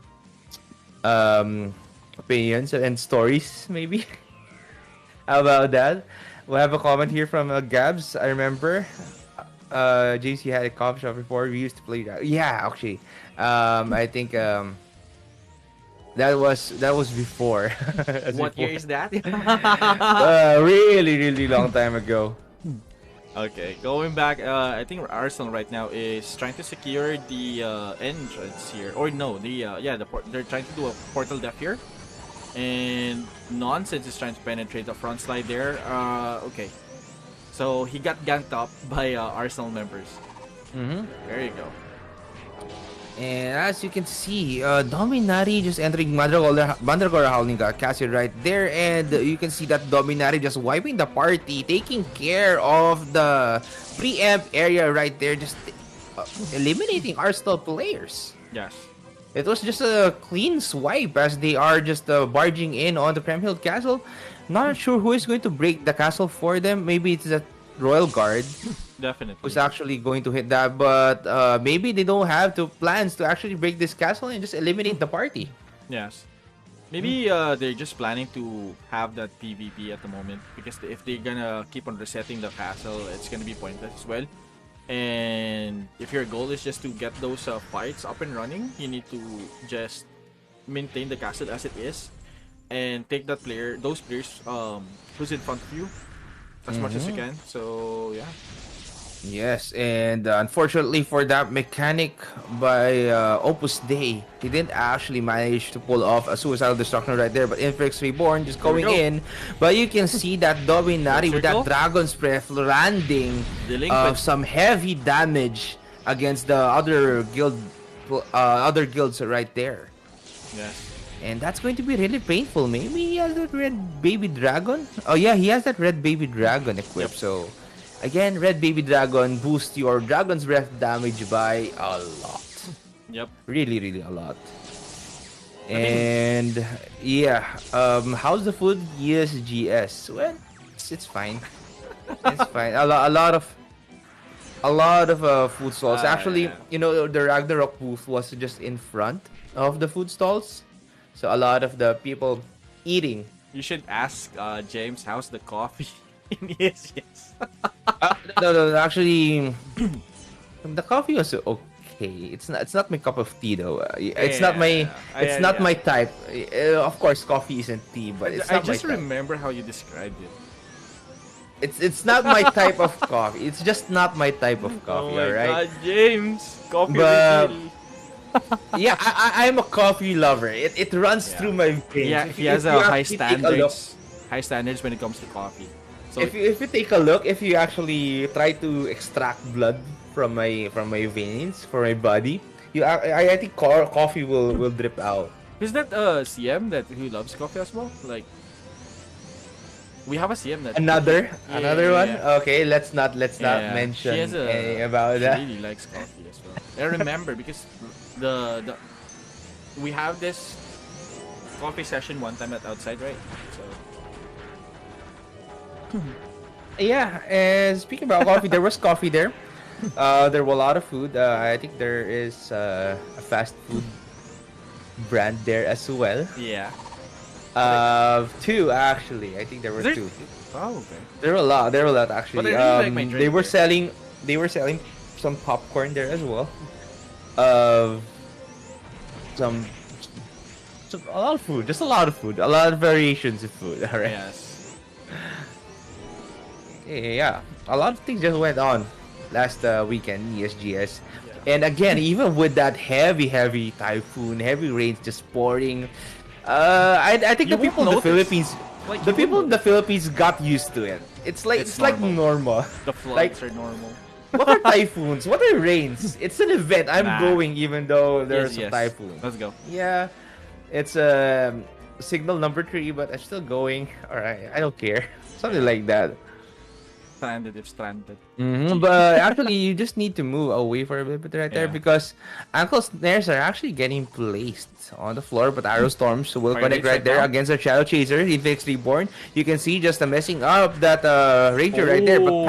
um opinions and stories maybe. How about that? We have a comment here from Gabs. I remember JC had a coffee shop before. We used to play that. Yeah, actually. I think That was before. That's What year before. is that? Really, really long time ago. Okay, going back, I think Arsenal right now is trying to secure the entrance here, or no, they're trying to do a portal def here, and Nonsense is trying to penetrate the front slide there. Okay, so he got ganked up by Arsenal members. Mm-hmm. There you go. And as you can see, Dominari just entering Mandragora Howling got casted right there, and you can see that Dominari just wiping the party, taking care of the preamp area right there, just eliminating Arsenal players. Yes. It was just a clean swipe as they are just barging in on the Kremhild Castle. Not sure who is going to break the castle for them. Maybe it's the Royal Guard Definitely. who's actually going to hit that, but maybe they don't have to plans to actually break this castle and just eliminate the party. Yes. Maybe they're just planning to have that PvP at the moment because if they're gonna keep on resetting the castle, it's gonna be pointless as well. And if your goal is just to get those fights up and running, you need to just maintain the castle as it is and take those players who's in front of you as much as you can. So yeah. Yes, and unfortunately for that mechanic by Opus Dei, he didn't actually manage to pull off a suicidal destruction right there, but Infix Reborn just going in. But you can see that Dominari with that Dragon's Breath landing some heavy damage against the other guilds right there. Yes. And that's going to be really painful. Maybe he has that red baby dragon. Oh yeah, he has that red baby dragon equipped. So again, red baby dragon boosts your dragon's breath damage by a lot. Yep. Really, really a lot. And yeah, how's the food? Yes, GS. Well, it's fine. It's fine. A lot of food stalls. Actually, you know, the Ragnarok booth was just in front of the food stalls. So a lot of the people eating. You should ask James how's the coffee. Yes. No. Actually, the coffee was okay. It's not my cup of tea though. It's not my my type. Of course, coffee isn't tea, but it's not my type. I just remember how you described it. It's not my type of coffee. It's just not my type of coffee. Oh my alright? God, James, coffee. But yeah, I'm a coffee lover. It runs through my veins. Yeah, he has a high standards. High standards when it comes to coffee. So if you take a look, if you actually try to extract blood from my veins, for my body, I think coffee will drip out. Is that CM that who loves coffee as well? Like we have a CM that another one. Yeah. Okay, let's not mention about that. She really likes coffee as well. I remember because the we have this coffee session one time at outside, right? So yeah, and speaking about coffee, there was coffee there. There were a lot of food. I think there is a fast food brand there as well. Yeah. Two actually. I think there were two. Oh, okay. There were a lot. Actually. But I really like my drink they were there. selling some popcorn there as well. Some a lot of food. Just a lot of food. A lot of variations of food. All right. Yes. Yeah, a lot of things just went on last weekend, ESGS. And again, even with that heavy typhoon, heavy rains just pouring, I think the people in the Philippines, in the Philippines got used to it. It's like normal. The floods are normal. What are typhoons? What are rains? It's an event. I'm going even though there's a typhoon. Let's go. Yeah, it's signal number 3, but I'm still going. All right, I don't care. Something like that. Stranded. But actually, you just need to move away for a bit there because ankle snares are actually getting placed on the floor. But arrow storms will connect right there against the shadow chaser. Infix Reborn. You can see just messing up that ranger right there. But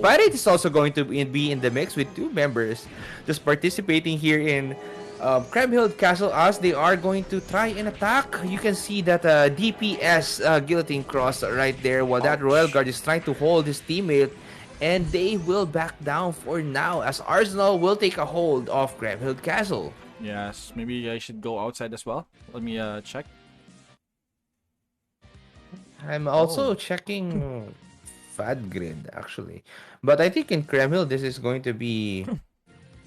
Pirates is also going to be in the mix with 2 members just participating here in Kremhild Castle as they are going to try and attack. You can see that DPS guillotine cross right there while that Royal Guard is trying to hold his teammate, and they will back down for now as Arsenal will take a hold of Kremhild Castle. Yes, maybe I should go outside as well. Let me check. I'm Oh, also checking Fad Grid actually, but I think in Kreml this is going to be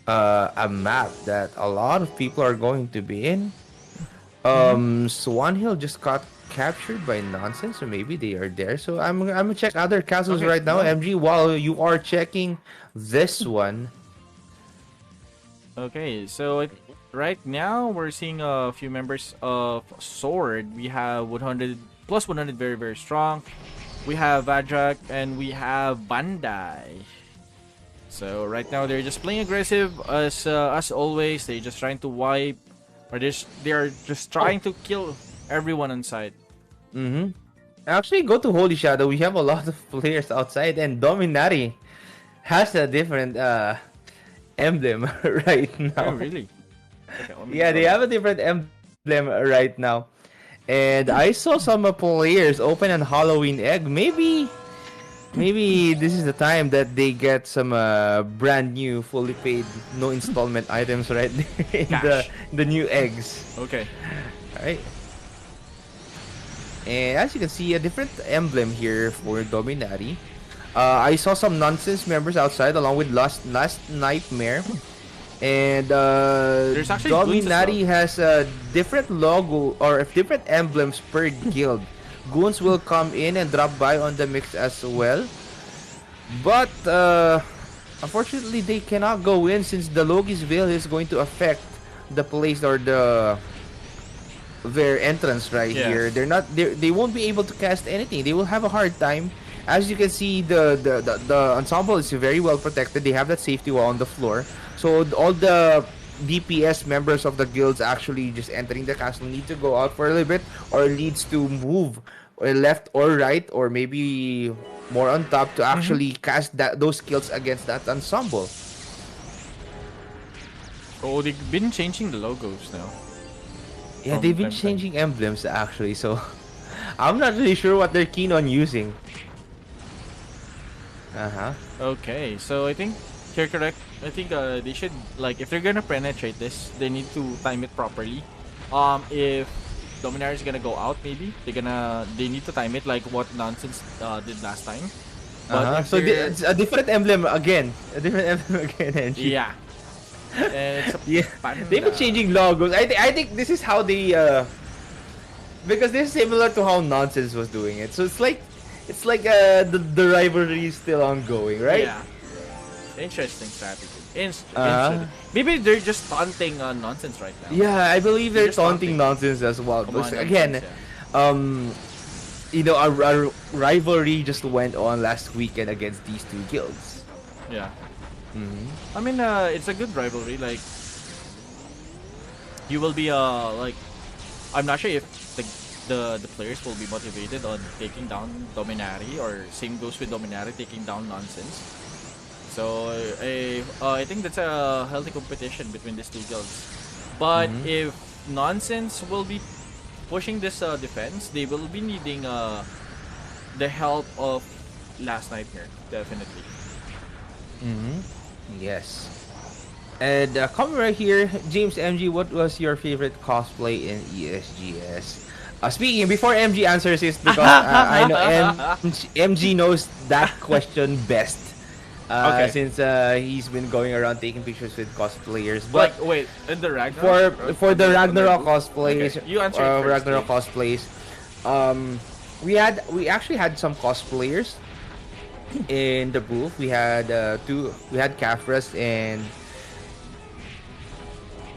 a map that a lot of people are going to be in. mm-hmm. Swan Hill just got captured by nonsense, so maybe they are there. So I'm gonna check other castles Okay, right now, go. MG, while you are checking this one. Okay, so right now we're seeing a few members of Sword. We have 100 plus 100, very very strong. We have Vajak and we have Bandai. So right now they're just playing aggressive as always. They're just trying to wipe, or they are just Oh, trying to kill everyone on site. mm-hmm. Actually, go to Holy Shadow. We have a lot of players outside, and Dominari has a different emblem right Oh now. really? Okay, let me Yeah, they let me. have a different emblem right now. And I saw some players open an Halloween egg. Maybe this is the time that they get some brand new, fully paid, no installment items right there in Cash. the new eggs. Okay. Alright. And as you can see, a different emblem here for Dominati. I saw some nonsense members outside along with Last Nightmare. And There's actually goons as well. Dominati has a different logo or different emblems per guild. Goons will come in and drop by on the mix as well. But unfortunately, they cannot go in since the Logi's Veil is going to affect the place or their entrance right here. Yes. They won't be able to cast anything. They will have a hard time. As you can see, the ensemble is very well protected. They have that safety wall on the floor. So all the DPS members of the guilds actually just entering the castle need to go out for a little bit or needs to move or left or right or maybe more on top to Mm-hmm. actually cast those skills against that ensemble. Oh, they've been changing the logos now Yeah, from they've been time to time. changing emblems actually, so I'm not really sure what they're keen on using. Uh-huh. Okay, so I think you're correct. I think they should, like, if they're gonna penetrate this, they need to time it properly. If Dominar is gonna go out, maybe they need to time it like what Nonsense did last time. But Uh-huh. if So they're it's a different emblem again. A different emblem again, Angie. yeah, and it's a Yeah. They've been panda. changing logos. I think this is how they because this is similar to how Nonsense was doing it. So it's like the rivalry is still ongoing, right? Yeah, interesting strategy. Uh-huh. Interesting. Maybe they're just taunting Nonsense right now. Yeah, I believe They're they're just taunting taunting. Nonsense as well. Come on, Because Nonsense. again, Yeah. um a rivalry just went on last weekend against these two guilds. Yeah. Mm-hmm. I mean, it's a good rivalry. Like, you will be like, I'm not sure if the players will be motivated on taking down Dominari, or same goes with Dominari taking down Nonsense. So I think that's a healthy competition between these two guilds. But Mm-hmm. if Nonsense will be pushing this defense, they will be needing the help of Last Nightmare, definitely. Mm-hmm. Yes. And coming right here, James MG, what was your favorite cosplay in ESGS? Speaking before MG answers this, because I know MG knows that question best. Okay. Since he's been going around taking pictures with cosplayers. But Like, wait, in the Ragnarok? for the On their Ragnarok booth? Okay, cosplays, you answer it first, Ragnarok James. cosplays, um, we actually had some cosplayers in the booth. We had we had Kafras and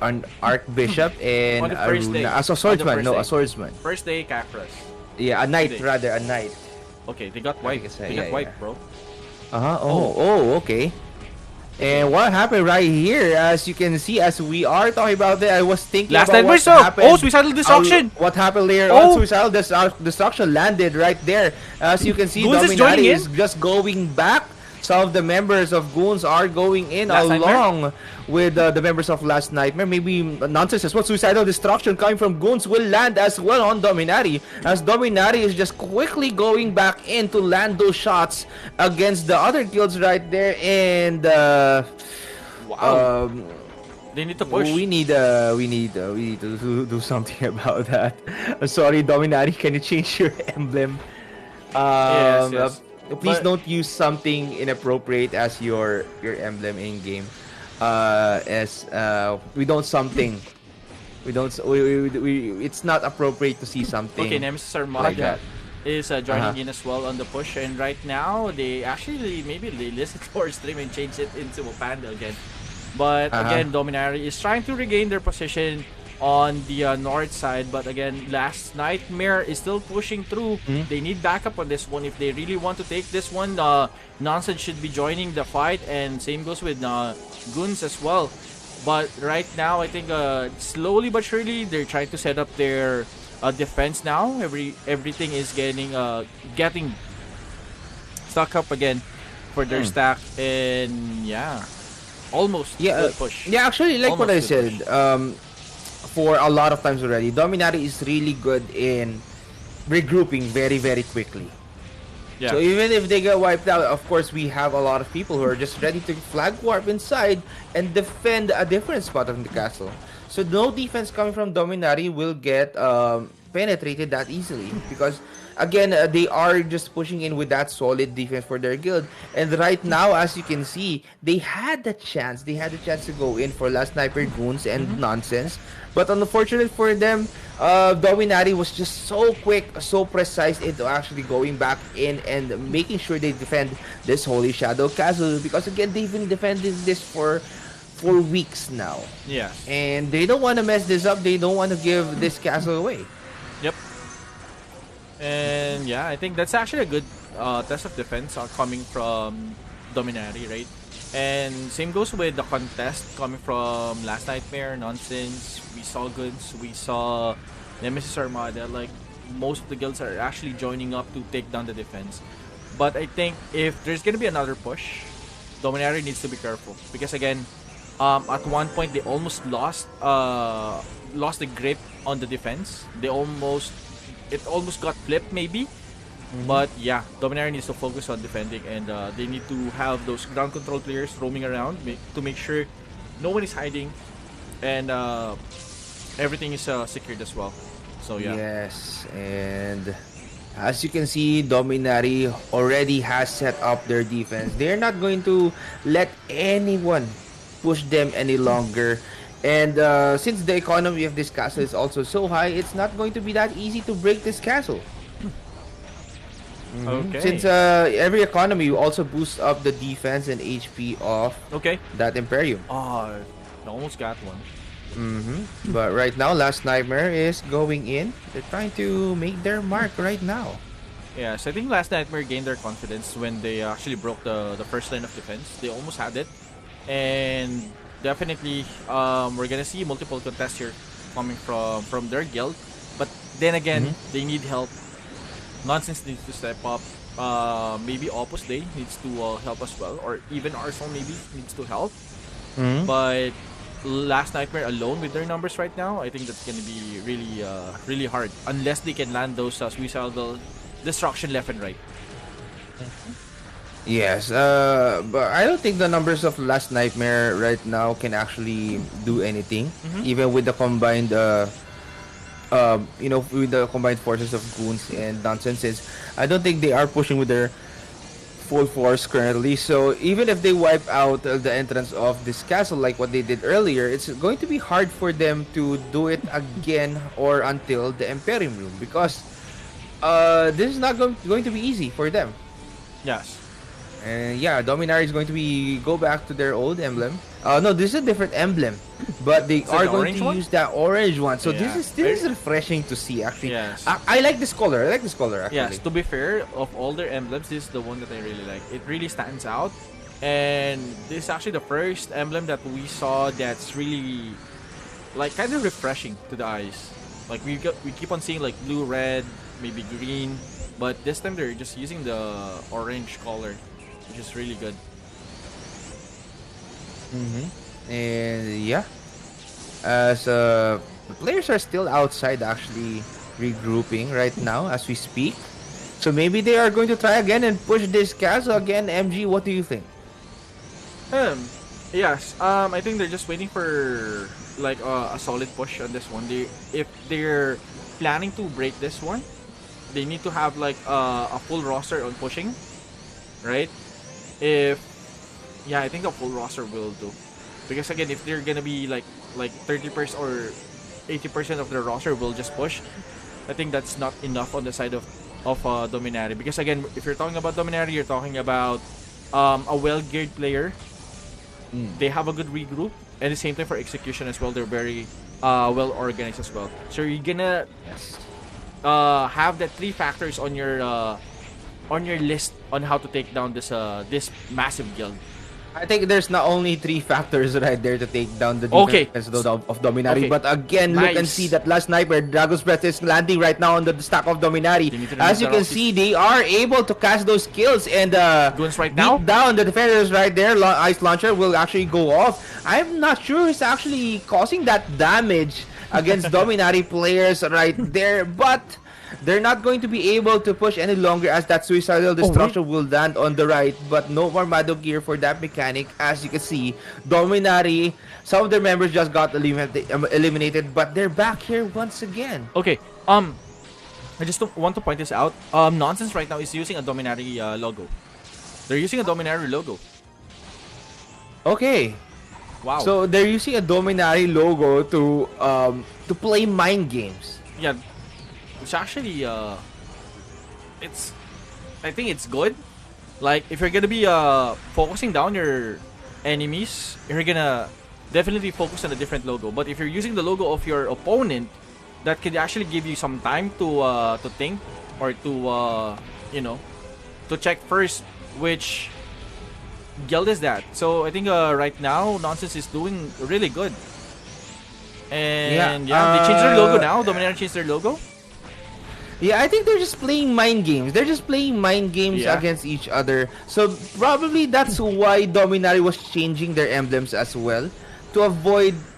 an Archbishop On and the first Aruna. day. As a On the swordsman, first no, a day. swordsman. First day, Cafras. Yeah, a Two knight days. rather, a knight. Okay, they got I think wiped. it's They yeah, got yeah. wiped, bro. Uh-huh. Oh, Okay. okay. And what happened right here, as you can see, as we are talking about that, I was thinking Last about night, what boys, oh! Oh, happened. suicidal destruction! What happened later on? Oh! Suicidal destruction landed right there. As you can see, Goons is joining Dominati in? is just going back. Some of the members of Goons are going in Last Nightmare? along with the members of Last Nightmare. Maybe nonsense as well. Suicidal destruction coming from Goons will land as well on Dominati. As Dominati is just quickly going back in to land those shots against the other guilds right there. And Wow. um, They need to push. We need to do something about that. Sorry, Dominati, can you change your emblem? Yes, Um, uh, yes. Please But don't use something inappropriate as your emblem in game. As we don't something. We don't. It's not appropriate to see okay, something Nemesis like Armada that. is Uh huh. joining in as well on the push, and right now they actually maybe they listened to our stream and changed it into a panda again. But Uh huh. again, Dominari is trying to regain their position on the north side. But again, Last Nightmare is still pushing through. Mm-hmm. They need backup on this one if they really want to take this one. Nonsense should be joining the fight, and same goes with Goons as well. But right now, I think slowly but surely they're trying to set up their defense now. Everything is getting stuck up again for their Mm. stack, and yeah, almost Yeah. good push. Yeah. Actually, like what Almost I good push. said. For a lot of times already, Dominati is really good in regrouping very quickly. So Yeah. even if they get wiped out, of course we have a lot of people who are just ready to flag warp inside and defend a different spot of the castle. So no defense coming from Dominari will get penetrated that easily because again they are just pushing in with that solid defense for their guild. And right now, as you can see, they had the chance. They had the chance to go in for last sniper goons and Mm-hmm. nonsense. But unfortunate for them, Dominati was just so quick, so precise into actually going back in and making sure they defend this Holy Shadow Castle because again they've been defending this for weeks now, Yes. and they don't want to mess this up. They don't want to give this castle away. Yep. And yeah, I think that's actually a good test of defense coming from Dominari, right? And same goes with the contest coming from Last Nightmare, Nonsense. We saw Goods, we saw Nemesis Armada. Like most of the guilds are actually joining up to take down the defense. But I think if there's gonna be another push, Dominari needs to be careful because again, at one point they almost lost the grip on the defense. It almost got flipped maybe. Mm-hmm. But yeah, Dominaria needs to focus on defending, and they need to have those ground control players roaming around to make sure no one is hiding, and everything is secured as well. So yeah. Yes, and as you can see, Dominari already has set up their defense. They're not going to let anyone push them any longer. And since the economy of this castle is also so high, it's not going to be that easy to break this castle. Since Okay. every economy also boosts up the defense and HP of Okay. that Emperium. Oh, I almost got one. But right now, Last Nightmare is going in. They're trying to make their mark right now. Yes, I think Last Nightmare gained their confidence when they actually broke the first line of defense. They almost had it, and definitely we're gonna see multiple contests here coming from their guild. But then again, they need help. Nonsense needs to step up. Maybe Opus Day needs to help as well, or even Arsenal maybe needs to help. Mm-hmm. But Last Nightmare alone with their numbers right now, I think that's gonna be really hard unless they can land those suicidal destruction left and right. Yes, but I don't think the numbers of Last Nightmare right now can actually do anything, Mm-hmm. even with the combined, with the combined forces of goons and nonsenses. I don't think they are pushing with their full force currently. So even if they wipe out the entrance of this castle like what they did earlier, it's going to be hard for them to do it again or until the Emperium room because this is not going to be easy for them. Yes. And yeah, Dominari is going to be go back to their old emblem. No, this is a different emblem, but they Is it are the going orange to one? use that orange one. So Yeah. this is refreshing to see. Actually, Yes. I like this color. I like this color Yes, actually. to be fair, of all their emblems, this is the one that I really like. It really stands out. And this is actually the first emblem that we saw that's really like kind of refreshing to the eyes. Like we keep on seeing like blue, red, maybe green, but this time they're just using the orange color, which is really good. And yeah, as the players are still outside actually regrouping right now as we speak. So maybe they are going to try again and push this castle again. MG, what do you think? Um, Yes. I think they're just waiting for like a solid push on this one. If they're planning to break this one, they need to have like a full roster on pushing, right? If Yeah, I think a full roster will do. Because again, if they're gonna be like 30% or 80% of the roster will just push, I think that's not enough on the side of Dominari. Because again, if you're talking about Dominari, you're talking about a well-geared player. They have a good regroup, and the same thing for execution as well. They're very well organized as well. So you're gonna Yes. have that three factors on your list on how to take down this massive guild. I think there's not only three factors right there to take down the Okay. defense of Dominari, Okay. but again, look and see Nice. that last sniper, Dragon's Breath, is landing right now on the stack of Dominari. They need to remove As you the can Roxy. see, they are able to catch those kills and Guns right beat now. down the defenders right there. Ice Launcher will actually go off. I'm not sure who's actually causing that damage against Dominari players right there, but they're not going to be able to push any longer as that suicidal destruction will land on the right, but no more Mado gear for that mechanic. As you can see, Dominari, some of their members just got eliminated, but they're back here once again. Okay. I just want to point this out. Nonsense right now is using a Dominari logo. They're using a Dominari logo. Okay, Wow. so they're using a Dominari logo to play mind games. Yeah, it's actually it's I think it's good. Like if you're gonna be focusing down your enemies, you're gonna definitely focus on a different logo. But if you're using the logo of your opponent, that could actually give you some time to think or you know to check first which guild is that. So I think right now Nonsense is doing really good. And yeah, they changed their logo now. Dominator changed their logo. Yeah, I think they're just playing mind games. They're just playing mind games Yeah. against each other. So probably that's why Dominari was changing their emblems as well to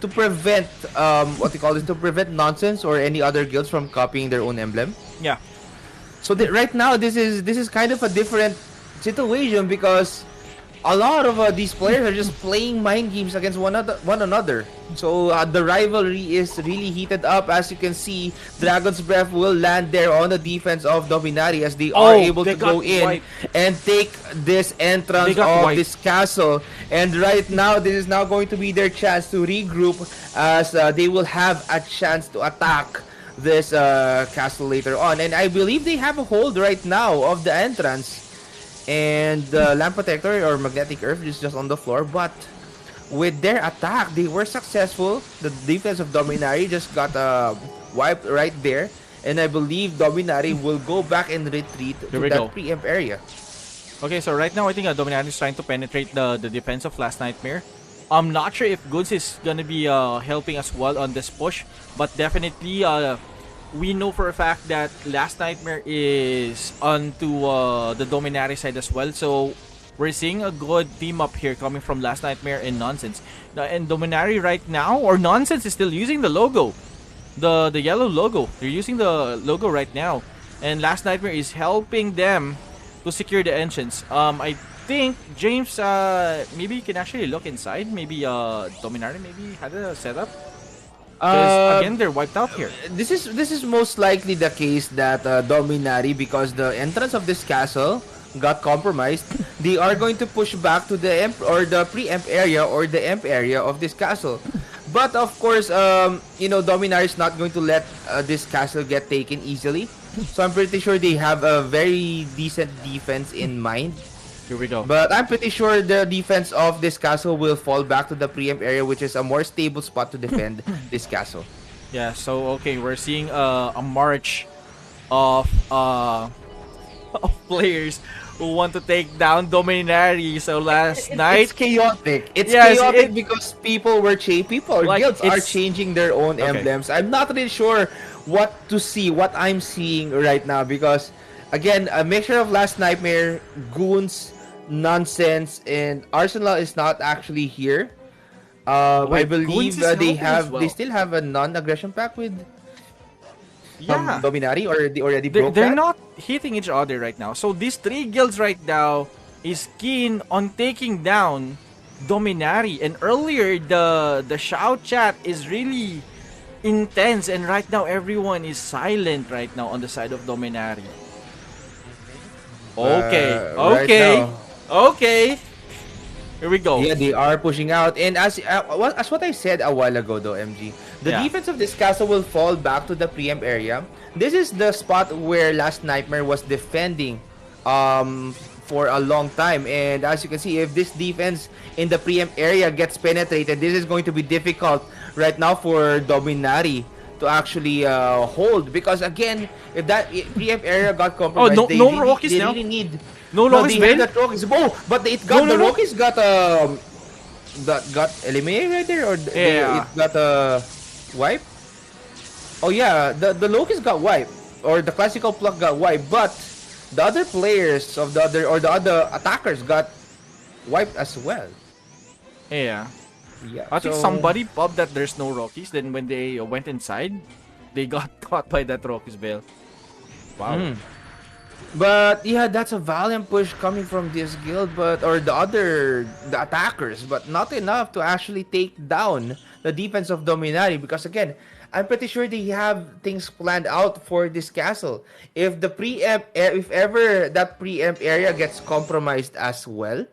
prevent to prevent Nonsense or any other guilds from copying their own emblem. Yeah. So right now this is kind of a different situation because a lot of these players are just playing mind games against one another. So the rivalry is really heated up. As you can see, Dragon's Breath will land there on the defense of Dominari as they are able they to got go in wiped. and take this entrance They got of wiped. this castle. And right now, this is now going to be their chance to regroup as they will have a chance to attack this castle later on. And I believe they have a hold right now of the entrance. And the Lamp Protector or Magnetic Earth is just on the floor, but with their attack, they were successful. The defense of Dominari just got wiped right there, and I believe Dominari will go back and retreat Here to we that go. preempt area. Okay, so right now I think Dominati is trying to penetrate the defense of Last Nightmare. I'm not sure if Goods is gonna be helping as well on this push, but definitely we know for a fact that Last Nightmare is onto the Dominati side as well. So we're seeing a good team up here coming from Last Nightmare and Nonsense. And Dominari right now, or Nonsense, is still using the logo, the yellow logo. They're using the logo right now, and Last Nightmare is helping them to secure the entrance. I think James, maybe you can actually look inside. Maybe Dominari maybe had a setup. Because again, they're wiped out here. This is most likely the case that Dominari, because the entrance of this castle got compromised, they are going to push back to the the pre-emp area or the emp area of this castle. But of course, Dominari is not going to let this castle get taken easily. So I'm pretty sure they have a very decent defense in mind. Here we go. But I'm pretty sure the defense of this castle will fall back to the preempt area, which is a more stable spot to defend this castle. Yeah, so okay, we're seeing a march of of players who want to take down Dominari. So last night, It's chaotic. It's Yes, chaotic because people or Like, guilds are it's- changing their own Okay. emblems. I'm not really sure what to see, what I'm seeing right now because, again, a mixture of Last Nightmare, Goons, Nonsense, and Arsenal is not actually here. I Wait, believe Goons is they helping as well. they still have a non-aggression pact with yeah, Dominari, or they already broke they're that? not hitting each other right now. So these three guilds right now is keen on taking down Dominari. And earlier, the shout chat is really intense, and right now everyone is silent right now on the side of Dominari. Okay, Right okay, now, okay. Here we go. yeah, they are pushing out. And as what I said a while ago, though, MG, the Yeah. defense of this castle will fall back to the preempt area. This is the spot where Last Nightmare was defending for a long time. And as you can see, if this defense in the preempt area gets penetrated, this is going to be difficult right now for Dominari to actually hold. Because again, if that preempt area got Oh, compromised, no, no Rockies they now. really need. No No, Rockies, they have Bale. that Rockies. Oh, but it No, got no, the no. Rockies got eliminated right there, or it Yeah. got wipe. Oh yeah, the Loki's got wiped, or the classical pluck got wiped, but the other players of the other attackers got wiped as well. Yeah. Yeah, I think so somebody popped that there's no Rockies. Then when they went inside, they got caught by that Rockies Bale. Wow. But yeah, that's a valiant push coming from this guild, or the attackers, but not enough to actually take down the defense of Dominari. Because again, I'm pretty sure they have things planned out for this castle. If if ever that preempt area gets compromised as well,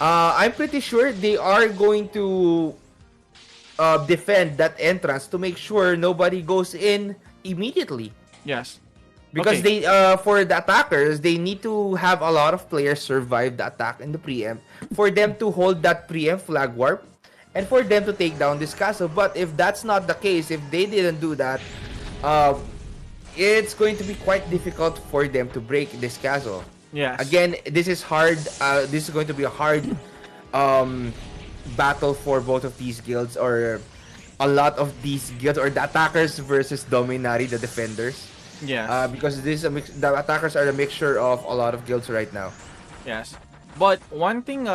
I'm pretty sure they are going to defend that entrance to make sure nobody goes in immediately. Yes. Because Okay. they for the attackers, they need to have a lot of players survive the attack in the preempt for them to hold that preempt flag warp and for them to take down this castle. But if that's not the case, if they didn't do that, uh, it's going to be quite difficult for them to break this castle. Yes. Again, this is hard. This is going to be a hard battle for both of these guilds, or a lot of these guilds, or the attackers versus Dominari, the defenders. Yes. Because this is the attackers are a mixture of a lot of guilds right now. Yes. But one thing,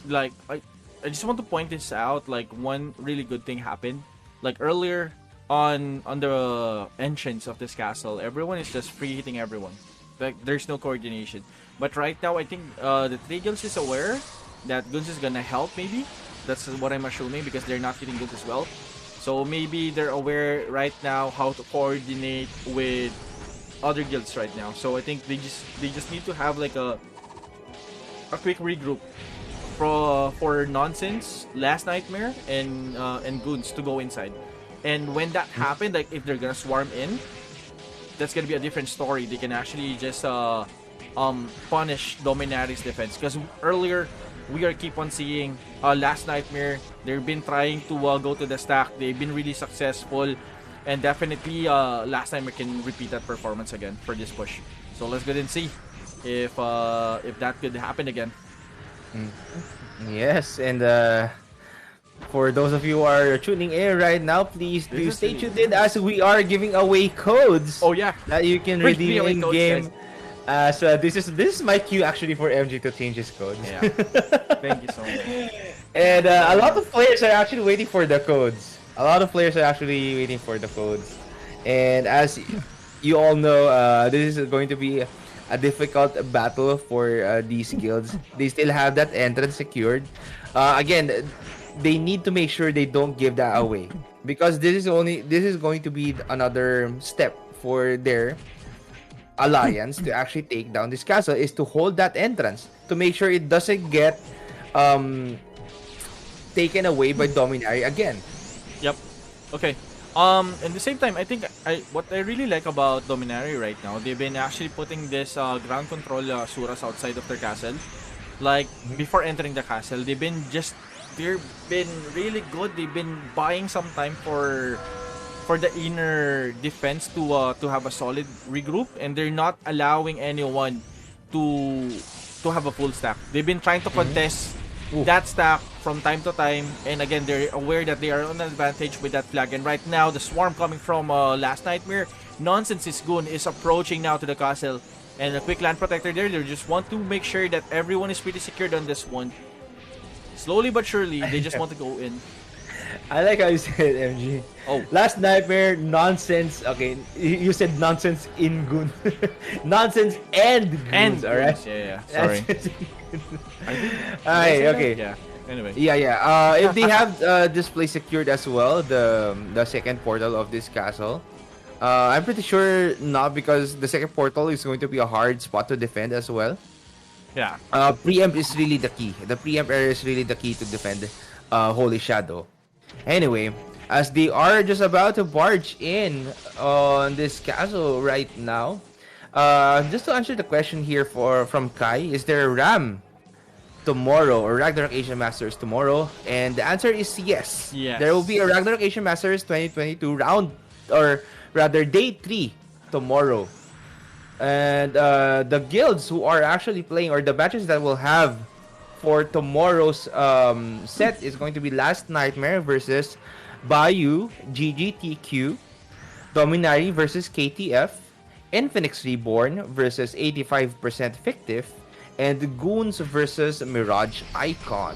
like I just want to point this out. Like one really good thing happened. Like earlier on the entrance of this castle, everyone is just free hitting everyone. Like there's no coordination. But right now, I think the three guilds is aware that Guns is gonna help. Maybe that's what I'm assuming because they're not hitting Guns as well. So maybe they're aware right now how to coordinate with other guilds right now. So I think they just need to have like a quick regroup for Nonsense, Last Nightmare, and Goons to go inside. And when that happened, like if they're gonna swarm in, that's gonna be a different story. They can actually just punish Dominari's defense because earlier we are keep on seeing Last Nightmare. They've been trying to go to the stack. They've been really successful, and definitely Last Nightmare can repeat that performance again for this push. So let's go and see if that could happen again. Yes, and for those of you who are tuning in right now, please do stay tuned in as we are giving away codes. Oh yeah, that you can Please give redeem away in codes, game. guys. So this is my cue actually for MG to change his code. Yeah. Thank you so much. And a lot of players are actually waiting for the codes. A lot of players are actually waiting for the codes. And as you all know, this is going to be a difficult battle for these guilds. They still have that entrance secured. Again, they need to make sure they don't give that away, because this is going to be another step for their alliance to actually take down this castle, is to hold that entrance to make sure it doesn't get taken away by Dominari again. Yep. Okay. At the same time, I think what I really like about Dominari right now, they've been actually putting this ground control Suras outside of their castle. Like before entering the castle, they've been really good. They've been buying some time for the inner defense to have a solid regroup, and they're not allowing anyone to have a full stack. They've been trying to contest that stack from time to time, and again they're aware that they are on an advantage with that flag. And right now the swarm coming from Last Nightmare, Nonsense's Goon is approaching now to the castle, and a quick land protector there. They just want to make sure that everyone is pretty secured on this one. Slowly but surely, they just want to go in. I like how you said it, MG. Oh, Last Nightmare, nonsense. Okay, you said nonsense in goon. Nonsense and goons, and alright? goons. Yeah, yeah. That's Sorry. I think. Did I Alright, say that? okay. Yeah. Anyway. Yeah, yeah. If they have this place secured as well, the second portal of this castle, I'm pretty sure not, because the second portal is going to be a hard spot to defend as well. Yeah. Preempt is really the key. The preempt area is really the key to defend Holy Shadow. Anyway, as they are just about to barge in on this castle right now, just to answer the question here from Kai, is there a RAM tomorrow or Ragnarok Asian Masters tomorrow? And the answer is yes. There will be a Yes. Ragnarok Asian Masters 2022 round, or rather day 3 tomorrow. And the guilds who are actually playing, or the matches that will have for tomorrow's set, is going to be Last Nightmare versus Bayou GGTQ, Dominari versus KTF, Infinix Reborn versus 85% Fictive, and Goons versus Mirage Icon.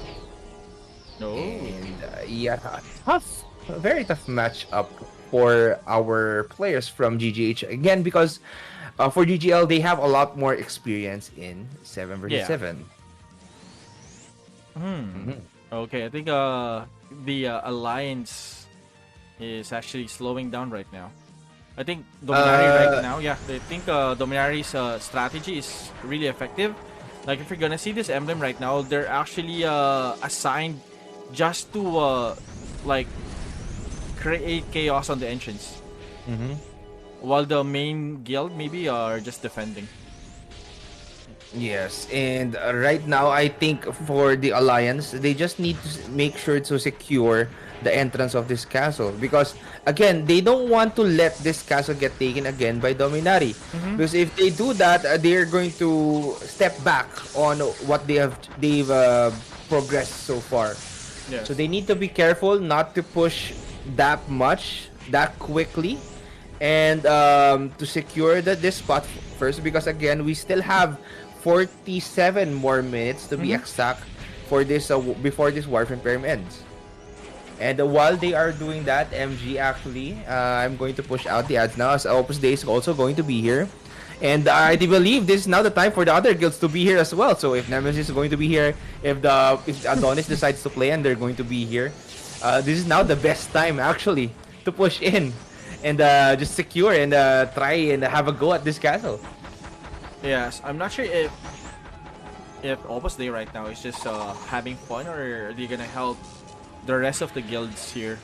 No. And yeah, tough, very tough matchup for our players from GGH again, because for GGL they have a lot more experience in 7 versus Yeah. 7. Hmm. Okay, I think the alliance is actually slowing down right now. I think Dominari right now, yeah, I think Dominari's strategy is really effective. Like if you're gonna see this emblem right now, they're actually assigned just to like create chaos on the entrance, Mm-hmm. while the main guild maybe are just defending. Yes, and right now I think for the alliance, they just need to make sure to secure the entrance of this castle, because again, they don't want to let this castle get taken again by Dominari, Mm-hmm. because if they do that, they're going to step back on what they've progressed so far. Yes. So they need to be careful not to push that much that quickly, and to secure this spot first, because again, we still have 47 more minutes to be Mhm. exact for this before this War of Emperium ends. And while they are doing that, MG actually, I'm going to push out the ads now, as Opus Day is also going to be here. And I do believe this is now the time for the other guilds to be here as well. So if Nemesis is going to be here, if Adonis decides to play and they're going to be here, this is now the best time actually to push in and just secure and try and have a go at this castle. Yes, I'm not sure if Opus Day right now is just having fun, or are they gonna help the rest of the guilds here?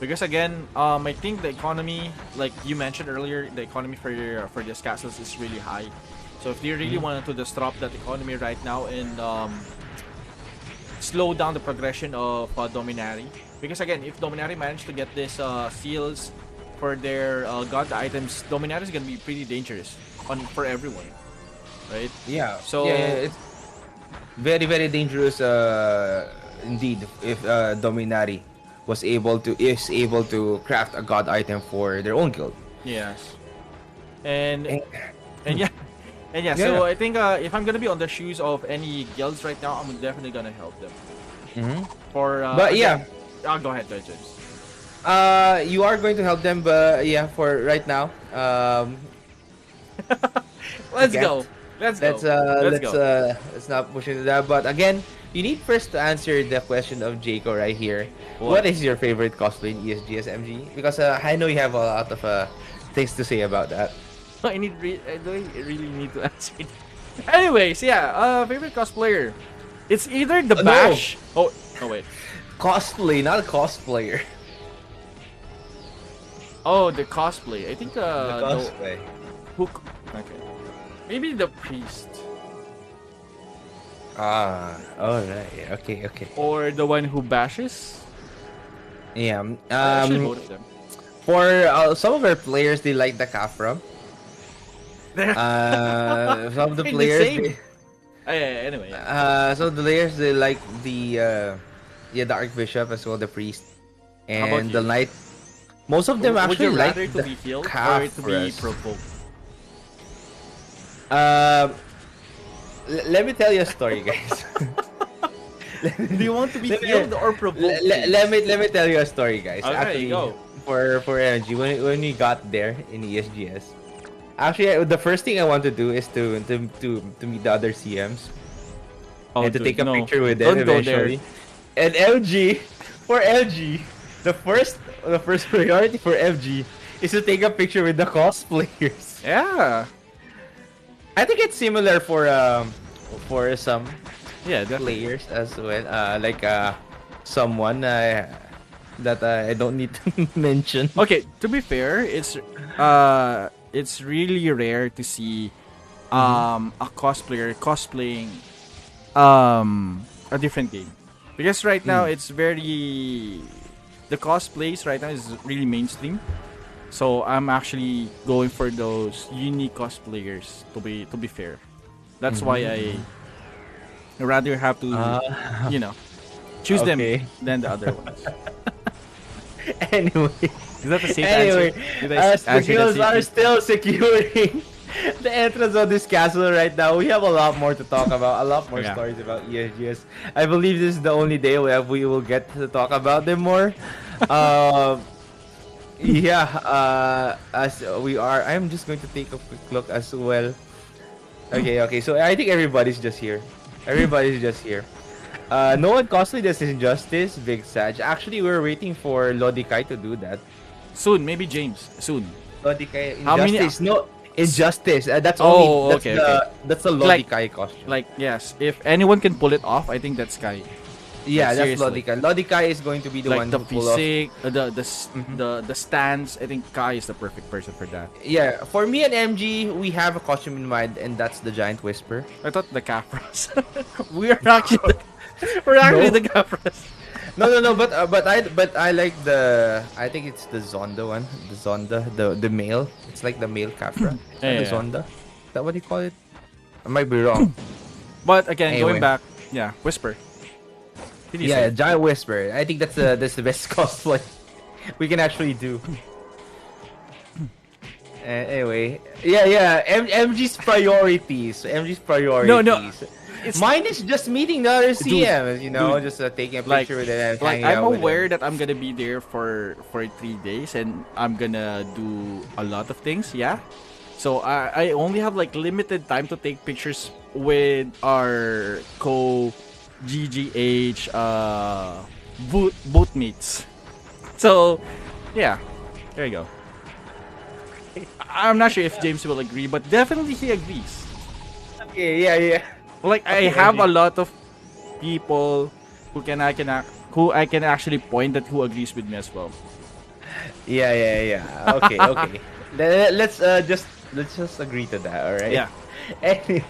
Because again, I think the economy, like you mentioned earlier, the economy for these castles is really high. So if they really wanted to disrupt that economy right now and slow down the progression of Dominari, because again, if Dominari managed to get this seals for their god items, Dominari is gonna be pretty dangerous for everyone, right? Yeah. So Yeah, it's very very dangerous indeed if Dominari is able to craft a god item for their own guild. yes, and Eh, and yeah, and yeah. Yeah. So I think if I'm gonna be on the shoes of any guilds right now, I'm definitely gonna help them. Mhm. For But again, yeah, go ahead, James. you are going to help them, but yeah, for right now, Let's okay. go. Let's go. Let's go. Let's not push into that. But again, you need first to answer the question of Jaco right here. What is your favorite cosplay in ESGS MG? Because I know you have a lot of things to say about that. I really need to answer it. Anyways, yeah. Favorite cosplayer. It's either the No. Bash. Oh, wait. Cosplay, not cosplayer. Oh, the cosplay. I think The cosplay. Hook. Okay. Maybe the priest. Ah, alright. Okay, okay. Or the one who bashes. Yeah. Actually, both of them. For some of our players, they like the Kafra. Some of the They're the players, same. Yeah, anyway. Yeah. some of the players, they like the Archbishop as well, the priest, about and the you? knight. Most of them Would actually you like rather to the be healed or to be Kafras. provoked? Um, let me tell you a story, guys. Do you want to be let me healed or provoked, James? let me tell you a story, guys. Okay, Actually, go. for energy, when we got there in ESGS, actually the first thing I want to do is to meet the other CMs Oh, and to dude, take a no. picture with them Don't go there. eventually. And LG, for LG, the first priority for FG is to take a picture with the cosplayers. Yeah. I think it's similar for some Yeah, definitely. players as well. Like someone that I don't need to mention. Okay, to be fair, it's really rare to see Mm-hmm. a cosplayer cosplaying a different game. Because right now Mm. it's very the cosplays right now is really mainstream. So I'm actually going for those unique cosplayers to be fair. That's why I Mm-hmm. rather have to, Uh, you know, choose them okay. than the other ones. Anyway, Is that a safe answer? anyway, Did I as the answer that guilds are safely? still securing the entrance of this castle right now, we have a lot more to talk about, a lot more Yeah. stories about ESGS. I believe this is the only day where we will get to talk about them more. Um, yeah, as we are, I'm just going to take a quick look as well. Okay, okay, so I think everybody's just here. Everybody's just here. No one costly does Injustice, Big Sag. Actually, we're waiting for Lodikai to do that. Soon, maybe James. Soon. Lodikai How many? Injustice, no Injustice. That's only Oh, okay, okay. that's the Like, Lodikai costume. yes. If anyone can pull it off, I think that's Sky. Like Yeah, that's seriously. Lodikai. Lodikai is going to be the Like one the who pull off. physique, Mhm. the stance. I think Kai is the perfect person for that. Yeah, for me and MG, we have a costume in mind, and that's the Giant Whisper. I thought the Capras. We're actually we're actually No, the Capras. no. But I like the. I think it's the Zonda one, the Zonda, the male. It's like the male Capra. Is that Yeah, the yeah, yeah. Zonda? Is that what you call it? I might be wrong. But again, going Anyway. back, yeah, Whisper. Pretty Yeah, safe. Giant Whisper. I think that's the best cosplay we can actually do. Anyway, yeah. MG's priorities. MG's No, no. priorities. It's Mine is just meeting the other dude, CMs, dude. just taking a Like, picture with them and like hanging I'm out with aware them. that I'm gonna be there for 3 days and I'm gonna do a lot of things. Yeah. So I only have like limited time to take pictures with our co GGH boot mates. So yeah, there you go. I'm not sure if James will agree, but definitely he agrees. Okay, yeah. Like I Okay, have MG. a lot of people who I can actually point at who agrees with me as well. Yeah. Okay. Let's just agree to that, all right? Yeah, Anyway,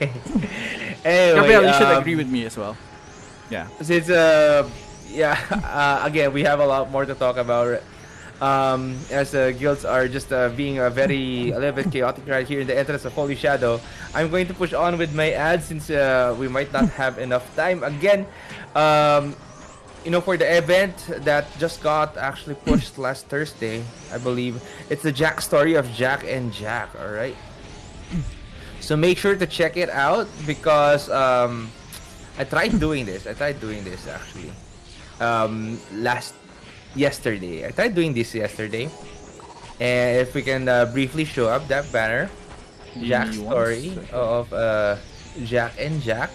anyway, Gabriel, you should agree with me as well. Yeah, since yeah, again we have a lot more to talk about. As guilds are just being a little bit chaotic right here in the entrance of Holy Shadow. I'm going to push on with my ads since we might not have enough time. Again, for the event that just got actually pushed last Thursday, I believe it's the Jack story of Jack and Jack. All right, so make sure to check it out because I tried doing this. Actually last yesterday. I tried doing this yesterday. And if we can briefly show up that banner, give Jack's me one story second. of Jack and Jack.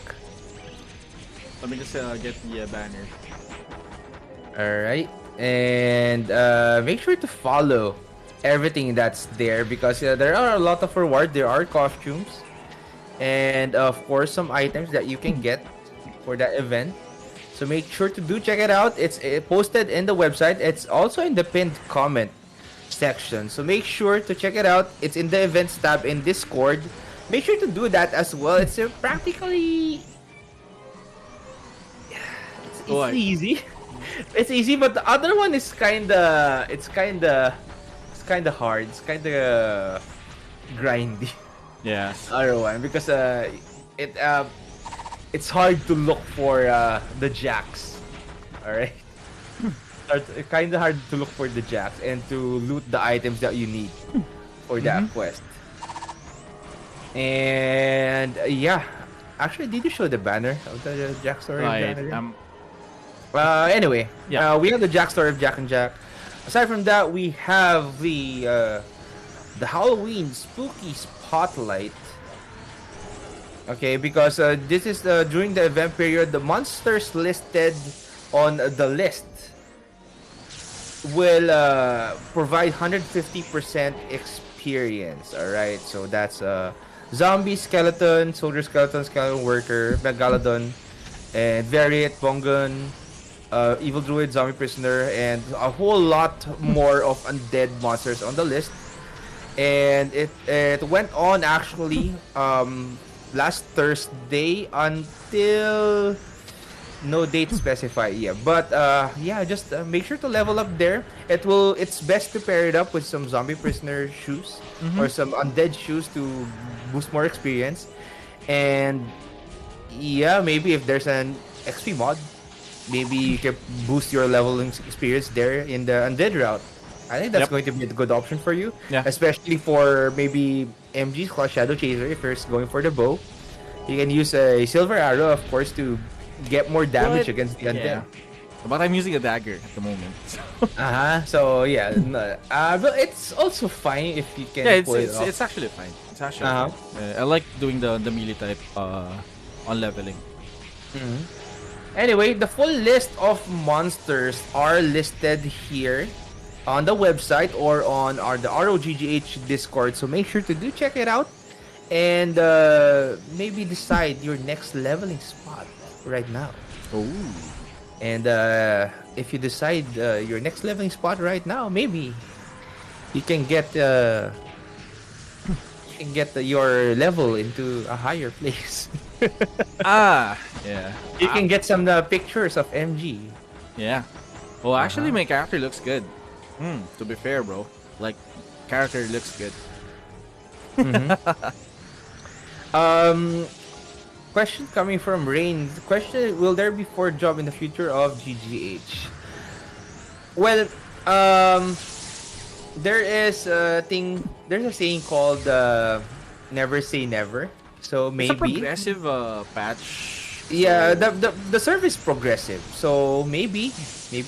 Let me just get the banner. Alright. And make sure to follow everything that's there because there are a lot of rewards. There are costumes. And of course, some items that you can get for that event. So make sure to check it out. It's posted in the website. It's also in the pinned comment section. So make sure to check it out. It's in the events tab in Discord. Make sure to do that as well. It's practically What? easy. It's easy, but the other one is kinda hard. It's kinda grindy. Yes. Other one because it it's hard to look for the jacks. Alright? It's kind of hard to look for the jacks and to loot the items that you need for that quest. And yeah. Actually, did you show the banner of the Jack story? Right. Banner? Anyway, Yeah. we have the Jack story of Jack and Jack. Aside from that, we have the Halloween spooky spotlight. Okay, because this is during the event period, the monsters listed on the list will provide 150% experience. All right, so that's zombie, skeleton, soldier, skeleton, skeleton worker, megalodon, and variate, bongon, evil druid, zombie prisoner, and a whole lot more of undead monsters on the list. And it went on actually last Thursday until no date specified, yeah. But yeah, just make sure to level up there. It's best to pair it up with some zombie prisoner shoes Mm-hmm. or some undead shoes to boost more experience. And yeah, maybe if there's an XP mod, maybe you can boost your leveling experience there in the undead route. I think that's Yep. going to be a good option for you, Yeah. especially for maybe MG's Claw Shadow Chaser if you're going for the bow. You can use a silver arrow, of course, to get more damage But against the undead. yeah. But I'm using a dagger at the moment. So yeah, but it's also fine if you can Yeah, pull it off. it's actually fine. It's actually Uh-huh. fine. I like doing the melee type on leveling. Mhm. Anyway, the full list of monsters are listed here on the website or on the ROGGH Discord. So make sure to do check it out and maybe decide your next leveling spot right now. Oh. And if you decide your next leveling spot right now, maybe you can get your level into a higher place. Ah, yeah. You can get some pictures of MG. Yeah. Well, actually, Uh-huh. my character looks good. To be fair, bro. Like, character looks good. Mhm. Um, question coming from Rain. The question: will there be fourth job in the future of GGH? Well, there is a thing. There's a saying called "never say never." So It's a maybe, progressive patch. yeah, So, the service progressive. So maybe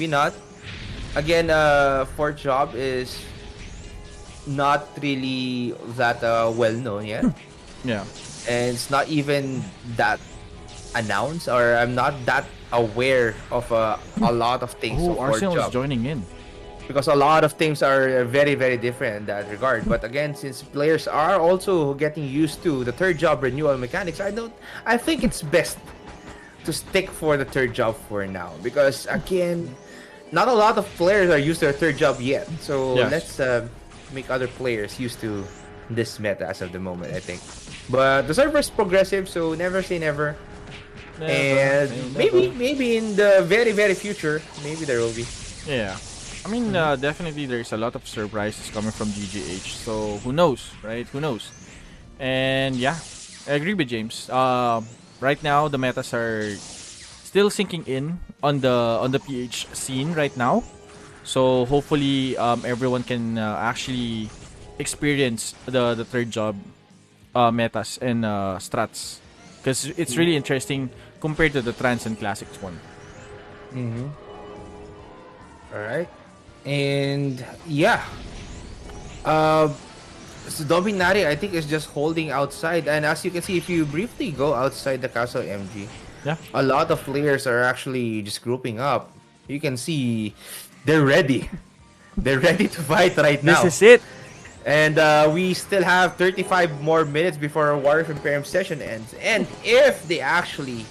not. Again, fourth job is not really that well known yet, yeah. and it's not even that announced, or I'm not that aware of a lot of things Oh, of fourth Arsenal is job, joining in. because a lot of things are very very different in that regard. But again, since players are also getting used to the third job renewal mechanics, I think it's best to stick for the third job for now, because again, not a lot of players are used to a third job yet. So Yes. let's make other players used to this meta as of the moment, I think. But the server's progressive, so never say never. Never, And say never. maybe in the very very future, maybe there will be. Yeah. I mean, definitely there's a lot of surprises coming from GGH. So who knows, right? Who knows? And yeah, I agree with James. Right now the metas are still sinking in on the PH scene right now. So hopefully everyone can actually experience the third job metas and strats, because it's really interesting compared to the Trans and Classics one. Mm-hmm. All right. And yeah, uh, so Dominati, I think, is just holding outside. And as you can see, if you briefly go outside the castle MG, Yeah. a lot of players are actually just grouping up. You can see they're ready. They're ready to fight right now. This is it. And we still have 35 more minutes before our War of Emperium session ends. And if they actually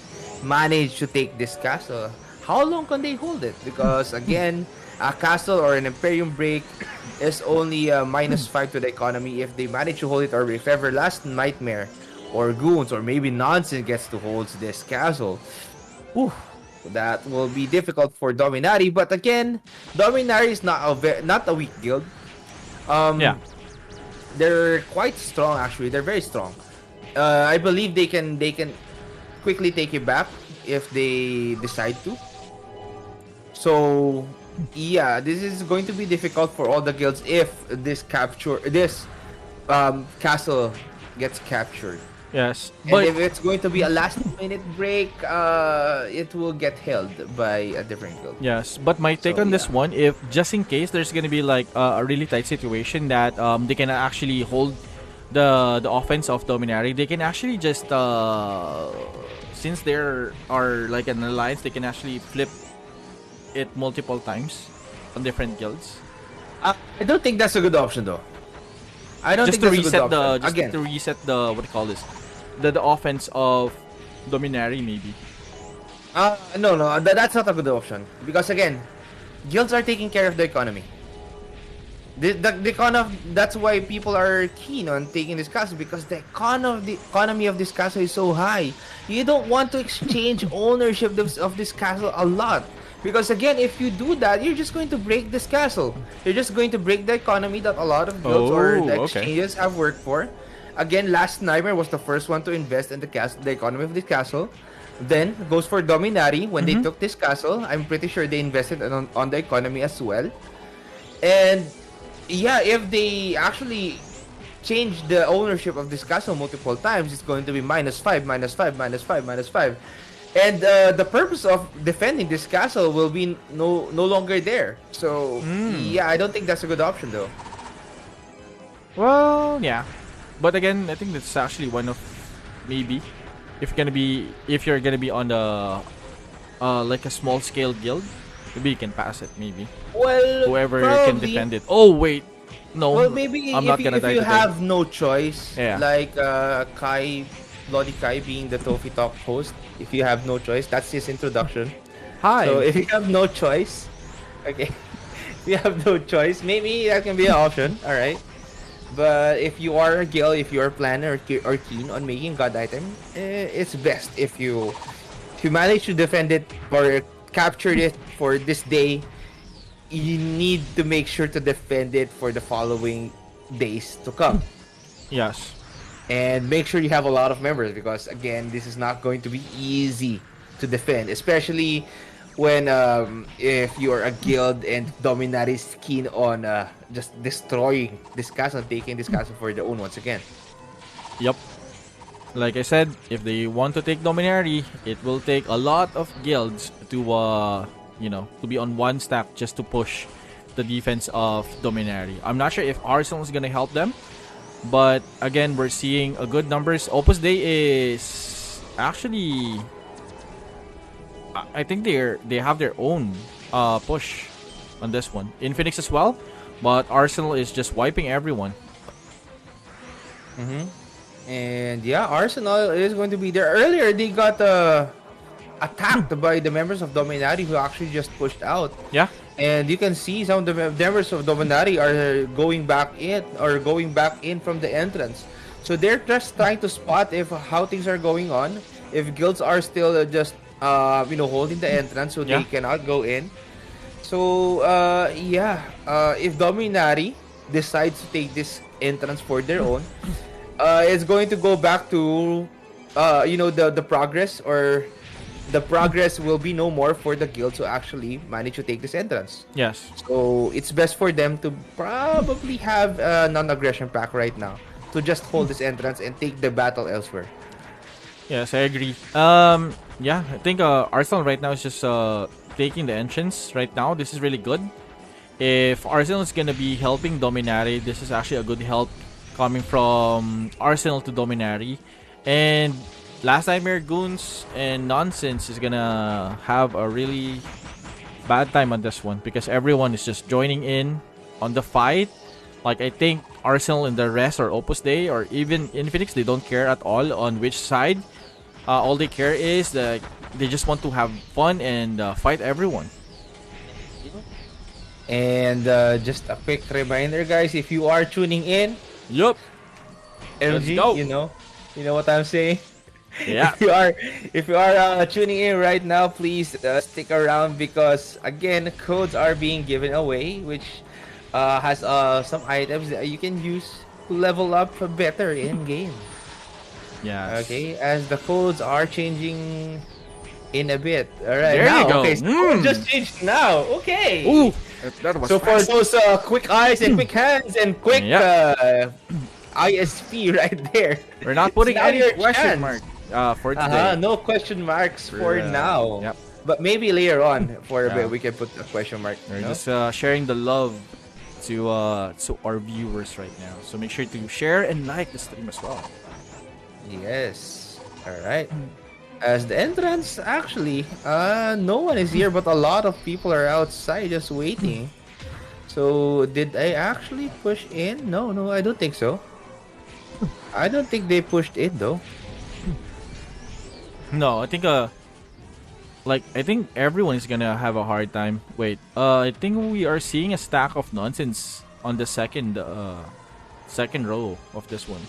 manage to take this castle, how long can they hold it? Because again, a castle or an Emperium break is only -5 to the economy if they manage to hold it, or if ever last Nightmare or Goons or maybe Nonsense gets to hold this castle. Whew, that will be difficult for Dominati. But again, Dominati is not a weak guild. Yeah. They're quite strong actually. They're very strong. I believe they can quickly take it back if they decide to. So yeah, this is going to be difficult for all the guilds if this castle gets captured. Yes, And but if it's going to be a last minute break, it will get held by a different guild. yes, but my take So on this yeah. one, if just in case there's gonna be like a really tight situation that they can actually hold the offense of Dominari, they can actually just since there are like an alliance, they can actually flip it multiple times on different guilds, I don't think that's a good option though. I don't just think to that's a good reset option. the just Again, to reset the what do you call this, the offense of Dominari maybe. no, no, that's not a good option because again, guilds are taking care of the economy. The that's why people are keen on taking this castle because the economy of this castle is so high. You don't want to exchange ownership of this castle a lot because again, if you do that, you're just going to break this castle. You're just going to break the economy that a lot of guilds or the Oh, okay. exchanges have worked for. Again, Last Nightmare was the first one to invest in the economy of this castle. Then goes for Dominari when they Mm-hmm. took this castle. I'm pretty sure they invested on the economy as well. And yeah, if they actually change the ownership of this castle multiple times, it's going to be -5, -5, -5, -5. And the purpose of defending this castle will be no longer there. So Mm. yeah, I don't think that's a good option though. Well, yeah, but again, I think that's actually one of maybe if you're gonna be on the like a small scale guild, maybe you can pass it. Maybe Well, whoever can probably. defend it. Oh wait, Well, no, maybe I'm not gonna if die you today. have no choice, Yeah. like Kai, Bloody Kai being the Tofi Talk host, if you have no choice, that's his introduction. So Hi. if you have no choice, okay, if you have no choice, maybe that can be an option. All right, but if you are a guild, if you are planner or keen on making god item, it's best if you manage to defend it or capture it for this day. You need to make sure to defend it for the following days to come. Yes. And make sure you have a lot of members because again, this is not going to be easy to defend, especially when if you're a guild and Dominati is keen on just destroying this castle, taking this castle for their own once again. Yep. Like I said, if they want to take Dominari, it will take a lot of guilds to to be on one stack just to push the defense of Dominari. I'm not sure if Arsenal is gonna help them, but again, we're seeing a good numbers. Opus Dei is actually, I think they have their own push on this one. Infinix as well, but Arsenal is just wiping everyone. Mm-hmm. And yeah, Arsenal is going to be there. Earlier, they got attacked by the members of Dominati who actually just pushed out. Yeah. And you can see some of the members of Dominati are going back in from the entrance. So they're just trying to spot if how things are going on, if guilds are still just holding the entrance so Yeah. they cannot go in. So if Dominati decides to take this entrance for their own, it's going to go back to the progress, or the progress will be no more for the guild to actually manage to take this entrance. Yes. So it's best for them to probably have a non-aggression pack right now to just hold this entrance and take the battle elsewhere. Yes, I agree. Yeah, I think Arsenal right now is just taking the entrance right now. This is really good. If Arsenal is gonna be helping Dominari, this is actually a good help coming from Arsenal to Dominari. And Last Nightmare Goons and Nonsense is gonna have a really bad time on this one because everyone is just joining in on the fight. Like, I think Arsenal and the rest, or Opus Dei, or even Infinix, they don't care at all on which side. All they care is that they just want to have fun and fight everyone. And just a quick reminder, guys, if you are tuning in, Yup. Let's LG, go. you know what I'm saying. Yeah. If you are tuning in right now, please stick around because again, codes are being given away, which has some items that you can use to level up better in game. Yes. Okay, as the codes are changing in a bit. All right, There now you go. okay, so code just changed now. Okay. Ooh, that was So for fast. those quick eyes and quick hands and quick Yeah. ISP right there. We're not It's putting now any your question chance. mark for today. No question marks for now. Yep. But maybe later on, for a bit, Yeah. we can put a question mark. We're just sharing the love to our viewers right now. So make sure to share and like the stream as well. Yes. All right. As the entrance, actually, no one is here, but a lot of people are outside just waiting. So, did I actually push in? No, no, I don't think so. I don't think they pushed in though. No, I think I think everyone is gonna have a hard time. Wait, I think we are seeing a stack of nonsense on the second row of this one.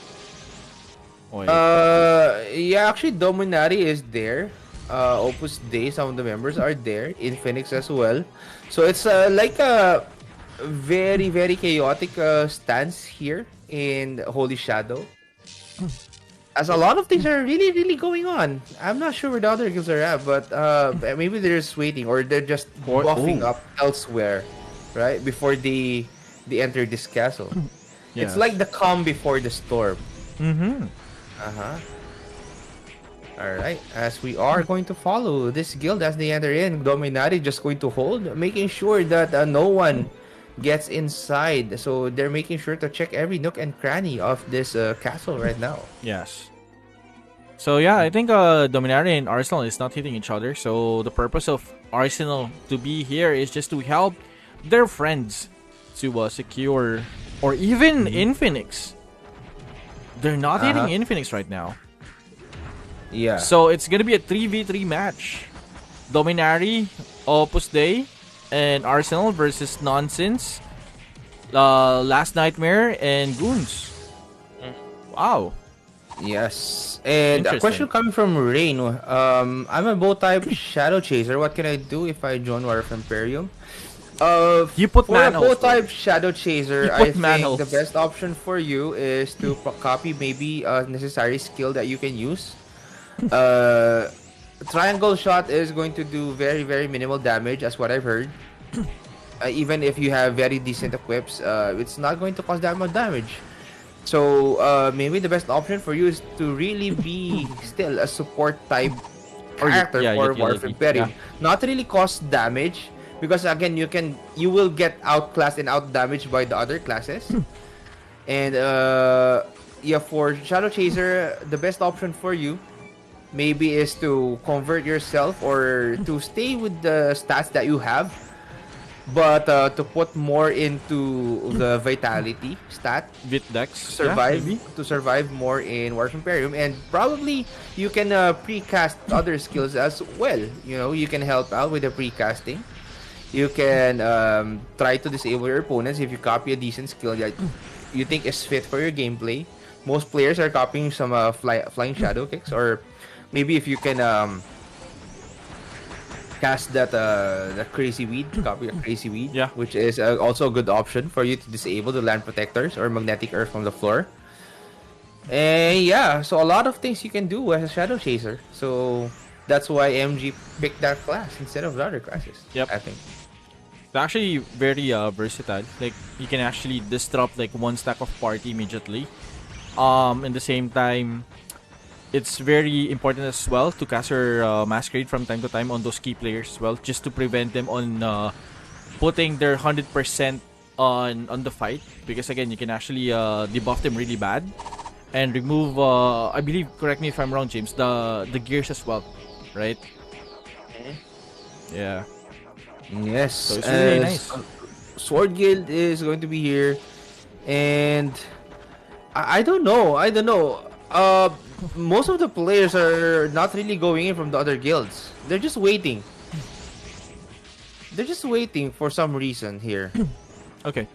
Wait. Yeah, actually, Dominati is there. Opus Dei, some of the members are there. Infinix as well. So it's like a very, very chaotic stance here in Holy Shadow. As a lot of things are really, really going on. I'm not sure where the other guilds are at, but maybe they're just waiting or they're just buffing up elsewhere, right? Before they enter this castle. Yes. It's like the calm before the storm. Mm-hmm. Uh-huh. Alright, as we are going to follow this guild as they enter in, Dominati just going to hold, making sure that no one gets inside. So they're making sure to check every nook and cranny of this castle right now. Yes. So yeah, I think Dominari and Arsenal is not hitting each other. So the purpose of Arsenal to be here is just to help their friends to secure, or even Infinix. They're not hitting Infinix right now. Yeah. So it's gonna be a 3v3 match. Dominari, Opus Dei, and Arsenal versus Nonsense, Last Nightmare, and Goons. Wow. Yes. And a Interesting. question coming from Rain. I'm a bow type Shadow Chaser. What can I do if I join War of Emperium? You put For a manholes, bow bro. type Shadow Chaser, You I put think manholes. the best option for you is to copy maybe a necessary skill that you can use. Triangle shot is going to do very, very minimal damage, as what I've heard. Even if you have very decent equips, it's not going to cause that much damage. So maybe the best option for you is to really be still a support type character for War of utility. Imperium. Not really cause damage, because again you will get outclassed and out damaged by the other classes. And yeah, for Shadow Chaser, the best option for you maybe is to convert yourself or to stay with the stats that you have, but to put more into the vitality stat Vitdex. to survive more in War of Imperium. And probably you can precast other skills as well. You know, you can help out with the precasting. You can try to disable your opponents if you copy a decent skill that you think is fit for your gameplay. Most players are copying some flying shadow kicks, or maybe if you can cast that crazy weed, copy a crazy weed, Yeah. which is also a good option for you to disable the land protectors or magnetic earth from the floor. And yeah, so a lot of things you can do as a Shadow Chaser. So that's why MG picked that class instead of the other classes. Yep. I think. It's actually very versatile. Like you can actually disrupt like one stack of party immediately. In the same time, it's very important as well to cast your Masquerade from time to time on those key players as well, just to prevent them on putting their 100% on the fight. Because again, you can actually debuff them really bad and remove. I believe, correct me if I'm wrong, James. The gears as well, right? Yeah. Yes. So it's really nice. Sword Guild is going to be here, and I don't know. Most of the players are not really going in from the other guilds. They're just waiting. They're just waiting for some reason here. Okay.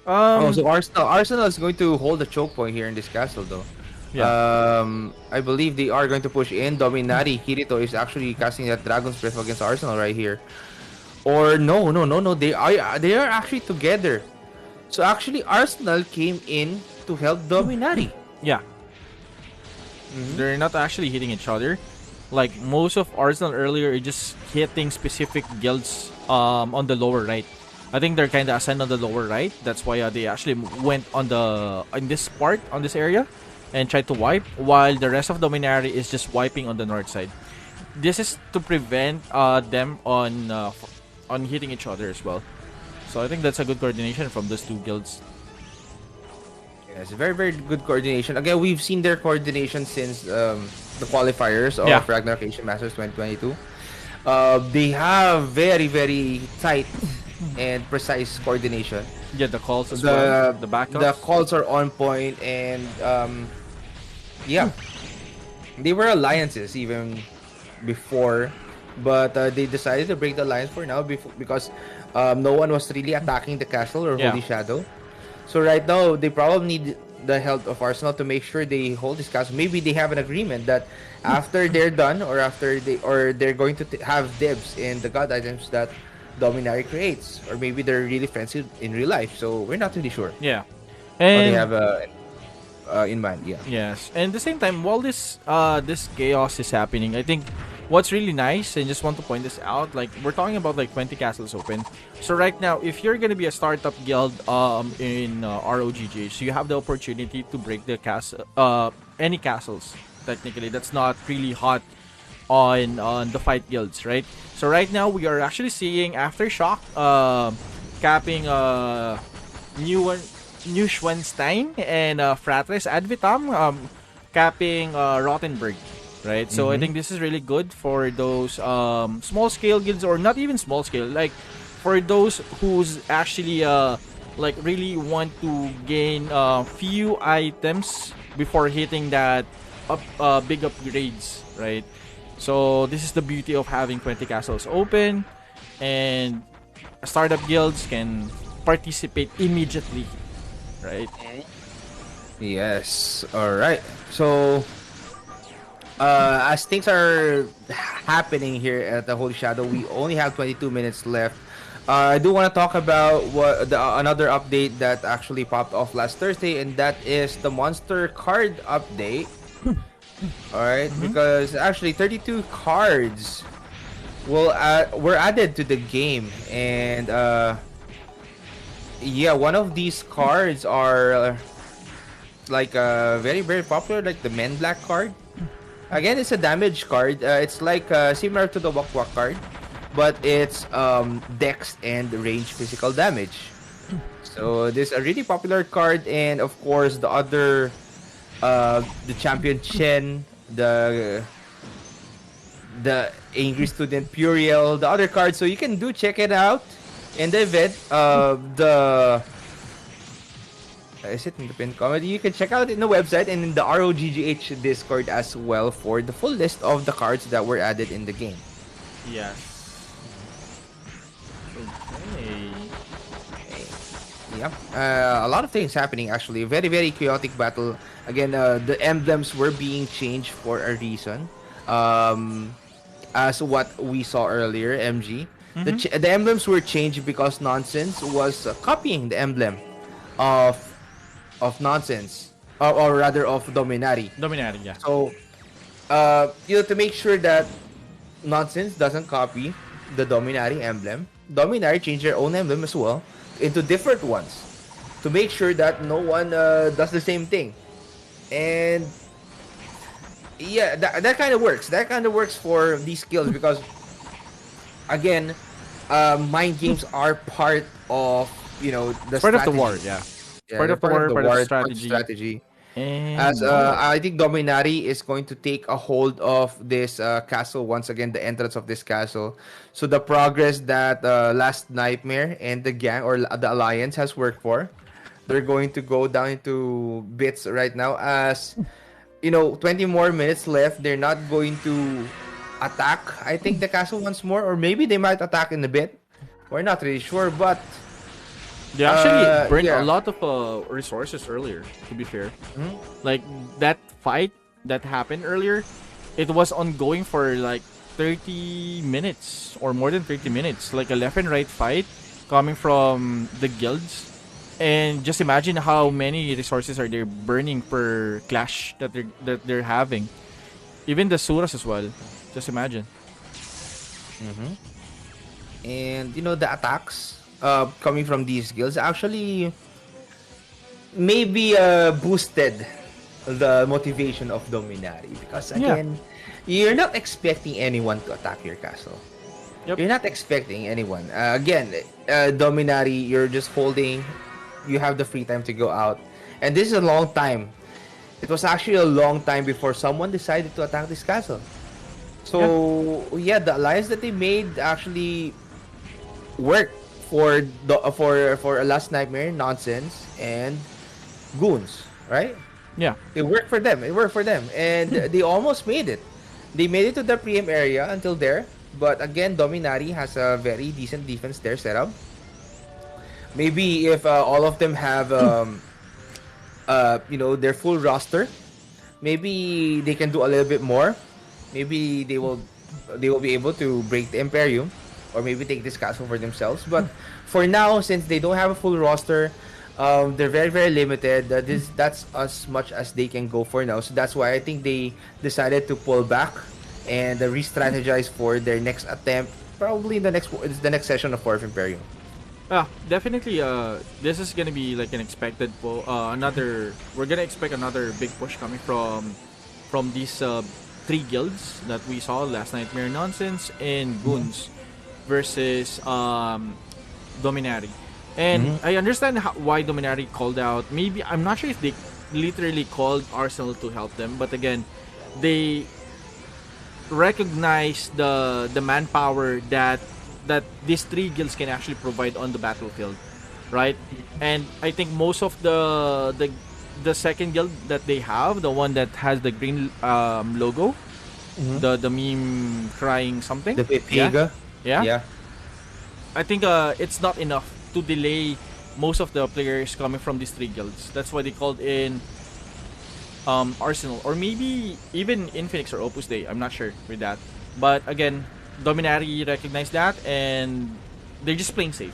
So Arsenal is going to hold the choke point here in this castle, though. Yeah. I believe they are going to push in. Dominati Kirito is actually casting that Dragon's Breath against Arsenal right here. Or no. They are actually together. So actually, Arsenal came in to help Dominati. Yeah. They're not actually hitting each other. Like most of Arsenal earlier are just hitting specific guilds on the lower right. I think they're kind of assigned on the lower right. That's why they actually went on the in this part on this area and tried to wipe, while the rest of Dominari is just wiping on the north side. This is to prevent them on hitting each other as well. So I think that's a good coordination from those two guilds. Yes, very, very good coordination. Again, we've seen their coordination since the qualifiers of Yeah. Ragnarok Asian Masters 2022. They have very, very tight and precise coordination. Yeah, the calls as well, the The backups. calls are on point, and yeah, they were alliances even before, but they decided to break the alliance for now because no one was really attacking the castle or Yeah. Holy Shadow. So right now, they probably need the help of Arsenal to make sure they hold this castle. Maybe they have an agreement that after they're done, or after they're going to have dibs in the god items that Dominari creates, or maybe they're really friends in real life. So we're not really sure Yeah. what they And have in mind. Yeah. yes, and at the same time, while this chaos is happening, I think what's really nice, and just want to point this out, like we're talking about like 20 castles open. So right now, if you're gonna be a startup guild in ROGGH, you have the opportunity to break the castle any castles technically that's not really hot on the fight guilds, right? So right now we are actually seeing Aftershock capping new one. New Schwenstein and Fratres Ad Vitam capping Rottenburg, right? So I think this is really good for those small scale guilds, or not even small scale, like for those who's actually like really want to gain few items before hitting that big upgrades, right? So this is the beauty of having 20 castles open, and startup guilds can participate immediately, right? Yes. All right. So, as things are happening here at the Holy Shadow, we only have 22 minutes left. I do want to talk about another update that actually popped off last Thursday, and that is the monster card update. All right, because actually 32 cards were added to the game, and yeah, one of these cards are like very, very popular, like the Men Black card. Again, it's a damage card. It's like similar to the Wak Wak card, but it's dex and range physical damage. So this is a really popular card, and of course the champion Chen, the Angry Student Puriel, the other cards. So you can do check it out in the event. The Is it in the pin comment? You can check out in the website and in the ROGGH Discord as well for the full list of the cards that were added in the game. Yes. Okay. Yeah, a lot of things happening actually. Very, very chaotic battle. Again, the emblems were being changed for a reason. As what we saw earlier, MG. The emblems were changed because Nonsense was copying the emblem of Nonsense, or rather of Dominari. Dominati, yeah. So, to make sure that Nonsense doesn't copy the Dominari emblem, Dominari changed their own emblem as well into different ones to make sure that no one does the same thing. And yeah, that kind of works. That kind of works for these skills because, again, mind games are part of the Part of the strategy. war, yeah. Yeah, Part they're of the war, part of the part of the strategy. strategy. And As I think Dominari is going to take a hold of this castle once again, the entrance of this castle. So the progress that Last Nightmare and the gang or the Alliance has worked for, they're going to go down into bits right now. As 20 more minutes left. They're not going to attack, I think, the castle once more, or maybe they might attack in a bit. We're not really sure, but they actually burned a yeah. lot of resources earlier, to be fair. Like, that fight that happened earlier, it was ongoing for like 30 minutes or more than 30 minutes. Like a left and right fight coming from the guilds. And just imagine how many resources are they burning per clash that they're having. Even the Suras as well. Just imagine. And the attacks coming from these guilds actually maybe boosted the motivation of Dominari because Yeah. again, you're not expecting anyone to attack your castle. Yep. You're not expecting anyone. Again, Dominari, you're just holding. You have the free time to go out, and this is a long time. It was actually a long time before someone decided to attack this castle. Yeah. So yeah, the alliance that they made actually worked for for a last nightmare nonsense and goons, right? Yeah. It worked for them. It worked for them, and they almost made it. They made it to the Emperium area until there, but again, Dominari has a very decent defense there set up. Maybe if all of them have their full roster, maybe they can do a little bit more. Maybe they will be able to break the Imperium, or maybe take this castle for themselves. But for now, since they don't have a full roster, they're very very limited. That's as much as they can go for now. So that's why I think they decided to pull back and re-strategize for their next attempt. Probably in the next session of Fourth Imperium. Definitely. This is gonna be like an expected another. We're gonna expect another big push coming from these three guilds that we saw last night: Mere Nonsense and Goons versus Dominari. And I understand why Dominari called out. Maybe I'm not sure if they literally called Arsenal to help them, but again, they recognize the manpower that these three guilds can actually provide on the battlefield, right? And I think most of the second guild that they have, the one that has the green logo, the meme crying something, The Pega. yeah, Yeah. I think it's not enough to delay most of the players coming from these three guilds. That's why they called in Arsenal, or maybe even Infinix or Opus Dei. I'm not sure with that. But again, Dominari recognized that, and they're just playing safe.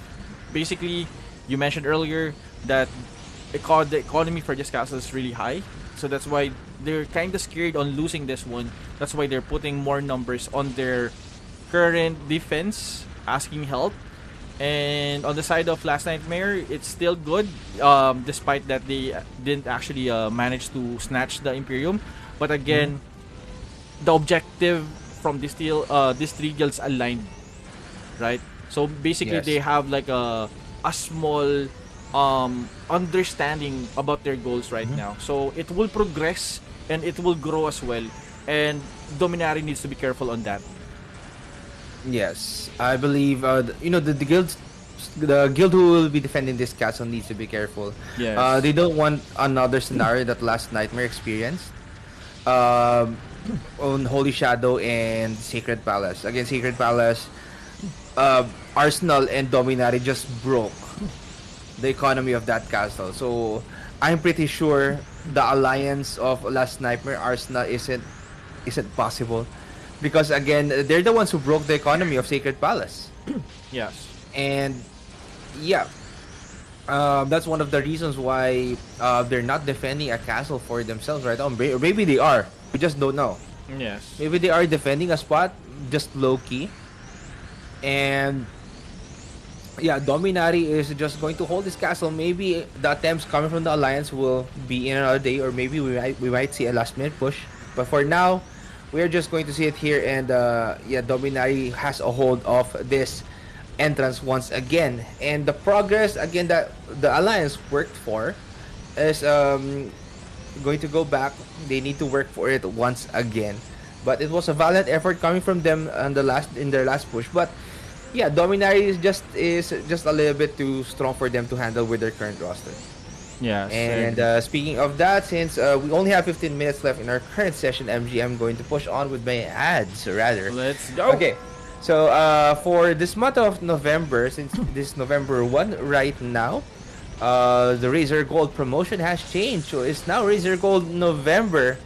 Basically, you mentioned earlier that the economy for this castle is really high, so that's why they're kind of scared on losing this one. That's why they're putting more numbers on their current defense, asking help. And on the side of Last Nightmare, it's still good, despite that they didn't actually manage to snatch the Imperium. But again, the objective from these three guilds aligned, right? So basically, Yes. they have like a small understanding about their goals right now. So it will progress and it will grow as well. And Dominari needs to be careful on that. Yes, I believe the guild who will be defending this castle needs to be careful. Yes. They don't want another scenario that Last Nightmare experienced. Um, on Holy Shadow and Sacred Palace. Again, Sacred Palace, Arsenal and Dominari just broke the economy of that castle. So I'm pretty sure the alliance of Last Nightmare Arsenal isn't possible. Because again, they're the ones who broke the economy of Sacred Palace. Yes. And yeah, that's one of the reasons why they're not defending a castle for themselves right now. Or maybe they are. We just don't know. Yes. Maybe they are defending a spot just low key. And yeah, Dominari is just going to hold this castle. Maybe the attempts coming from the alliance will be in another day, or maybe we might see a last minute push. But for now, we're just going to see it here, and yeah, Dominari has a hold of this entrance once again, and the progress again that the alliance worked for is going to go back. They need to work for it once again, but it was a valiant effort coming from them in their last push. But yeah, Dominari is just a little bit too strong for them to handle with their current roster. Yes. And speaking of that, since we only have 15 minutes left in our current session, MG, I'm going to push on with my ads, rather. Let's go. Okay, so for this month of November, since this is November 1 right now, the Razor Gold promotion has changed. So it's now Razor Gold November.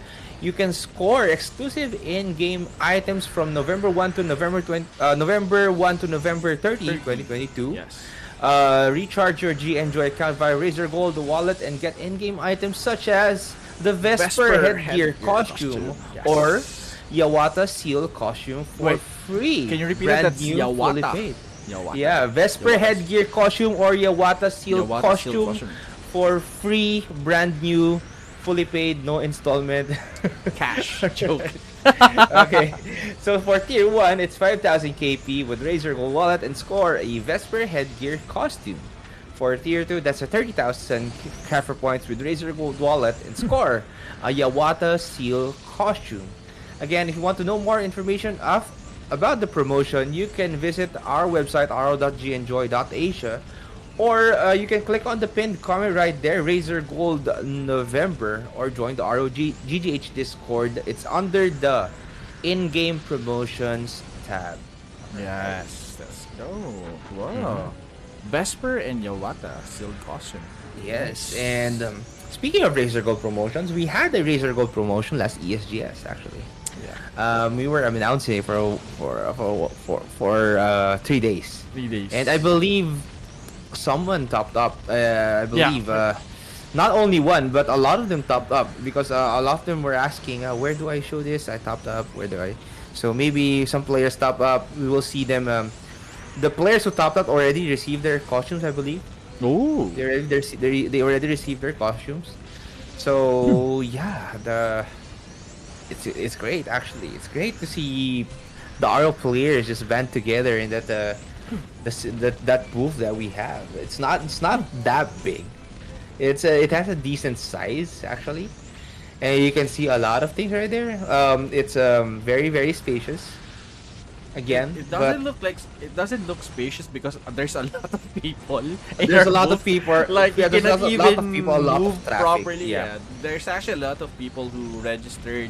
You can score exclusive in-game items from November 1 to November 30, 2022. Yes. Recharge your G Enjoy account via Razor Gold wallet and get in-game items such as the Vesper headgear costume Yes. or Yawata seal costume for Wait, free. can you repeat Brand that? That's new, Yawata. fully paid. Yawata. Yeah, Vesper Yawata's. headgear costume or Yawata seal Yawata shield costume costume. for free, brand new, fully paid, no installment. Cash. Joke. Okay, so for tier 1, it's 5,000 KP with Razor Gold Wallet and score a Vesper headgear costume. For tier 2, that's a 30,000 Kafir points with Razor Gold Wallet and score a Yawata Seal costume. Again, if you want to know more information about the promotion, you can visit our website ro.gnjoy.asia, or you can click on the pinned comment right there, Razor Gold November, or join the GGH Discord. It's under the in-game promotions tab. Right. Yes. Let's go. Mhm. Whoa. Vesper and Yawata sealed costume. Yes, Nice. and speaking of Razor Gold promotions, we had a Razor Gold promotion last ESGS actually. Yeah. We were announcing it for 3 days, 3 days. and I believe someone topped up. I Yeah. believe not only one, but a lot of them topped up because a lot of them were asking, "Where do I show this? I topped up. Where do I?" So maybe some players top up. We will see them. The players who topped up already received their costumes, I believe. Ooh. They already received their costumes. So yeah, it's great actually. It's great to see the RO players just band together in that booth that we have. It's not that big. It has a decent size actually, and you can see a lot of things right there. It's very very spacious. Again, It but doesn't look like it doesn't look spacious because there's a lot of people. In there's our a lot of booth. people. Like Yeah, you there's cannot a even lot of people, a lot move of traffic. properly. Yeah. Yeah, there's actually a lot of people who registered,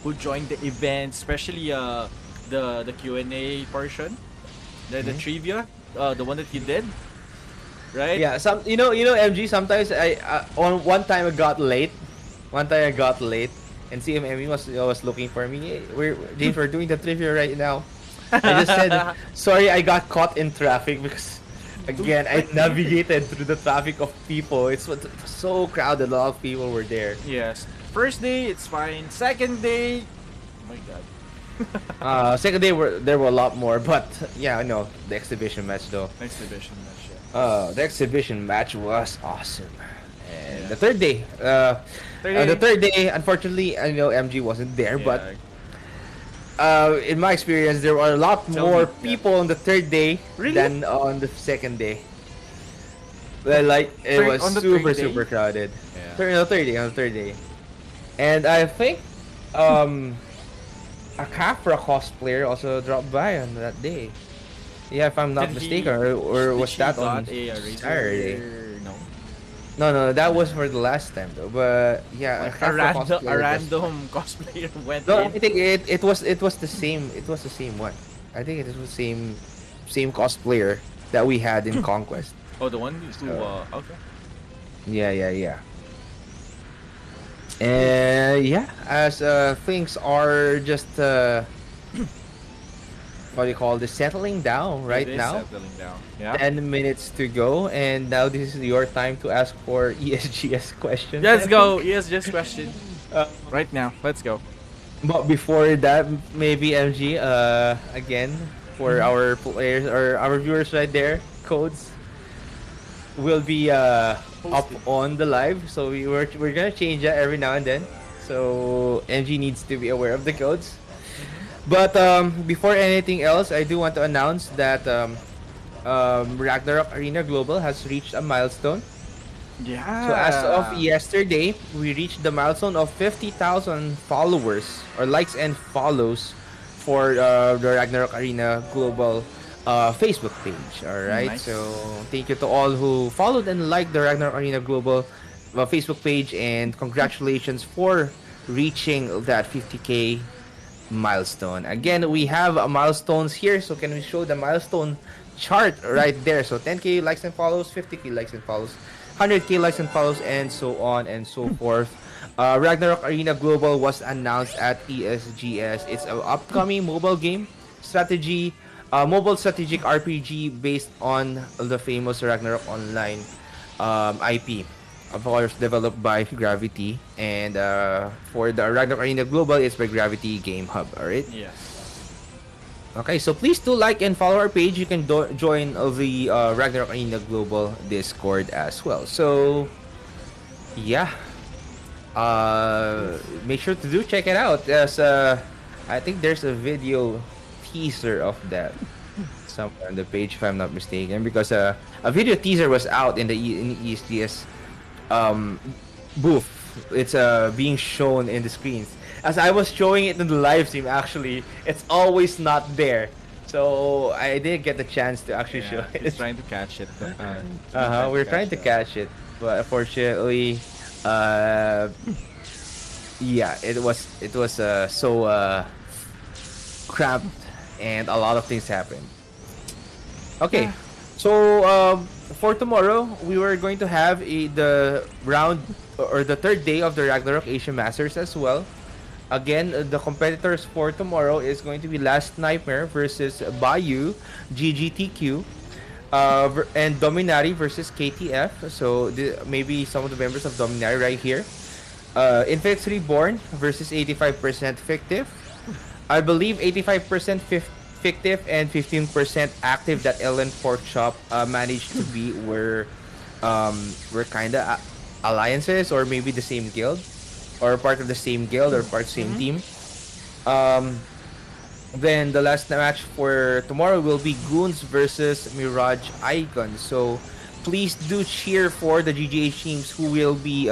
who joined the event, especially the Q&A portion, the Mhm. trivia, the one that you did, right? Yeah, you know MG. Sometimes on one time I got late. One time I got late, and CMME was looking for me. Hey, we're doing the trivia right now. I just said sorry. I got caught in traffic because again I navigated through the traffic of people. It was so crowded. A lot of people were there. Yes. First day it's fine. Second day, oh my god. Second day there were a lot more, but yeah, I know the exhibition match though. Exhibition match. Yeah. The exhibition match was awesome. And Yeah. the third day, Third the day. third day, unfortunately, I know MG wasn't there, but Yeah. in my experience, there were a lot Tell more me, yeah. people on the third day Really? than on the second day. Well, like it was On the super third day? super crowded. Yeah. On the third day, and I think a Capra cosplayer also dropped by on that day. Yeah, if I'm not Did mistaken, or did was she that on got a razor? Saturday? No. No, that was for the last time though. But yeah, Like Capra a cosplayer just- random cosplayer went No, I in. think it was the same. It was the same one. I think it was the same cosplayer that we had in Conquest. Oh, the one who okay. Yeah. And yeah, as things are just what do you call this, settling down right It is now. settling down. Yeah. 10 minutes to go, and now this is your time to ask for ESGS questions. Let's I go. think. Yes, just question. Right now. Let's go. But before that, maybe MG, again, for our players or our viewers right there, codes will be up Posted. on the live. So we're gonna change that every now and then. So MG needs to be aware of the codes. But before anything else, I do want to announce that Ragnarok Arena Global has reached a milestone. Yeah. So as of yesterday, we reached the milestone of 50,000 followers or likes and follows for the Ragnarok Arena Global Facebook page. All right. Nice. So thank you to all who followed and liked the Ragnarok Arena Global Facebook page, and congratulations for reaching that 50K milestone. Again, we have milestones here. So can we show the milestone chart right there? So 10K likes and follows, 50K likes and follows, 100K likes and follows, and so on and so forth. Ragnarok Arena Global was announced at ESGS. It's an upcoming mobile game strategy, mobile strategic RPG based on the famous Ragnarok Online IP. Of course, developed by Gravity, and for the Ragnarok Arena Global, it's by Gravity Game Hub. Alright. Yes. Okay, so please do like and follow our page. You can join the Ragnarok Arena Global Discord as well. So yeah, make sure to do check it out. As I think there's a video teaser of that somewhere on the page, if I'm not mistaken, because a video teaser was out in the in ESGS um booth. It's being shown in the screens. As I was showing it in the live stream, actually, it's always not there. So I didn't get the chance to actually show Yeah, he's it. trying to catch it. We're trying to catch it, but unfortunately, uh, yeah, it was so cramped, and a lot of things happened. Okay, Yeah. so for tomorrow, we were going to have the round or the third day of the Ragnarok Asia Masters as well. Again, the competitors for tomorrow is going to be Last Nightmare versus Bayou, GGTQ, and Dominari versus KTF. So maybe some of the members of Dominari right here. Infix Reborn versus 85% fictive. I believe 85% fictive and 15% active that Ellen Porkchop managed to be were kind of alliances, or maybe the same guild, or part of the same guild, or part of the same Mm-hmm. team. Um, then the last match for tomorrow will be Goons versus Mirage Icon. So please do cheer for the GGH teams who will be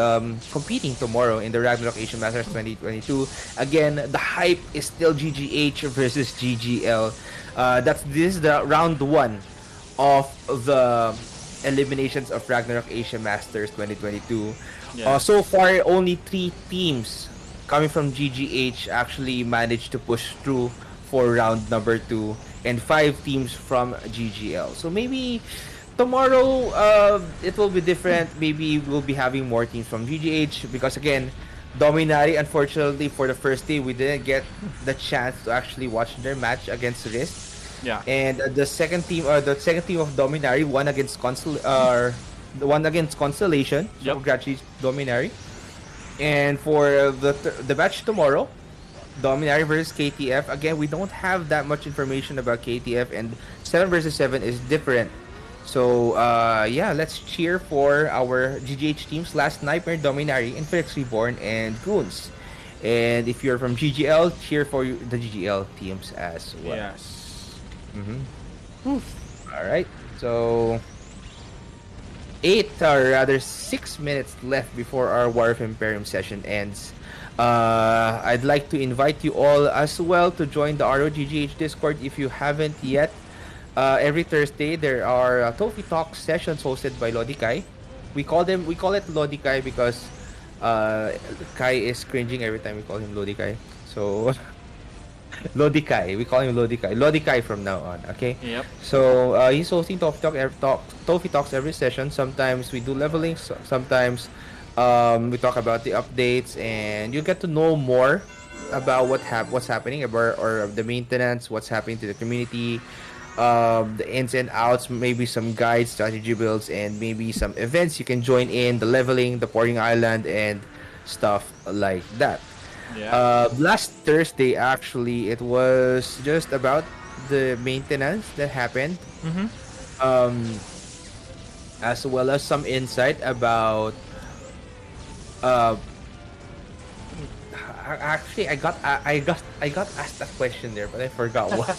competing tomorrow in the Ragnarok Asian Masters 2022. Again, the hype is still GGH versus GGL. This is the round one of the eliminations of Ragnarok Asia Masters 2022. Yeah. So far, only 3 teams coming from GGH actually managed to push through for round number 2, and 5 teams from GGL. So maybe tomorrow it will be different. Maybe we'll be having more teams from GGH, because again, Dominari, unfortunately, for the first day, we didn't get the chance to actually watch their match against Risk. Yeah. And the second team of Dominari won against the one against Constellation. So Yep. congratulations, Dominari. And for the match tomorrow, Dominari versus KTF. Again, we don't have that much information about KTF, and 7 versus 7 is different. So yeah, let's cheer for our GGH teams: Last Nightmare, Dominari, Infinix Reborn, and Goons. And if you're from GGL, cheer for the GGL teams as well. Yes. Mm-hmm. All right. So 8, or rather 6 minutes left before our War of Emperium session ends. I'd like to invite you all as well to join the ROGGH Discord if you haven't yet. Every Thursday there are Tofi Talk sessions hosted by Lodi Kai. We call it Lodi Kai because Kai is cringing every time we call him Lodi Kai. So Lodi Kai, we call him Lodi Kai. Lodi Kai from now on, okay? Yep. So he's hosting Tofi Talks every session. Sometimes we do leveling, sometimes we talk about the updates, and you get to know more about what's happening about, or the maintenance, what's happening to the community, the ins and outs, maybe some guides, strategy builds, and maybe some events you can join in, the leveling, the pouring island, and stuff like that. Yeah. Last Thursday, actually, it was just about the maintenance that happened, Mm-hmm. um, as well as some insight about. Uh, actually, I got asked a question there, but I forgot what.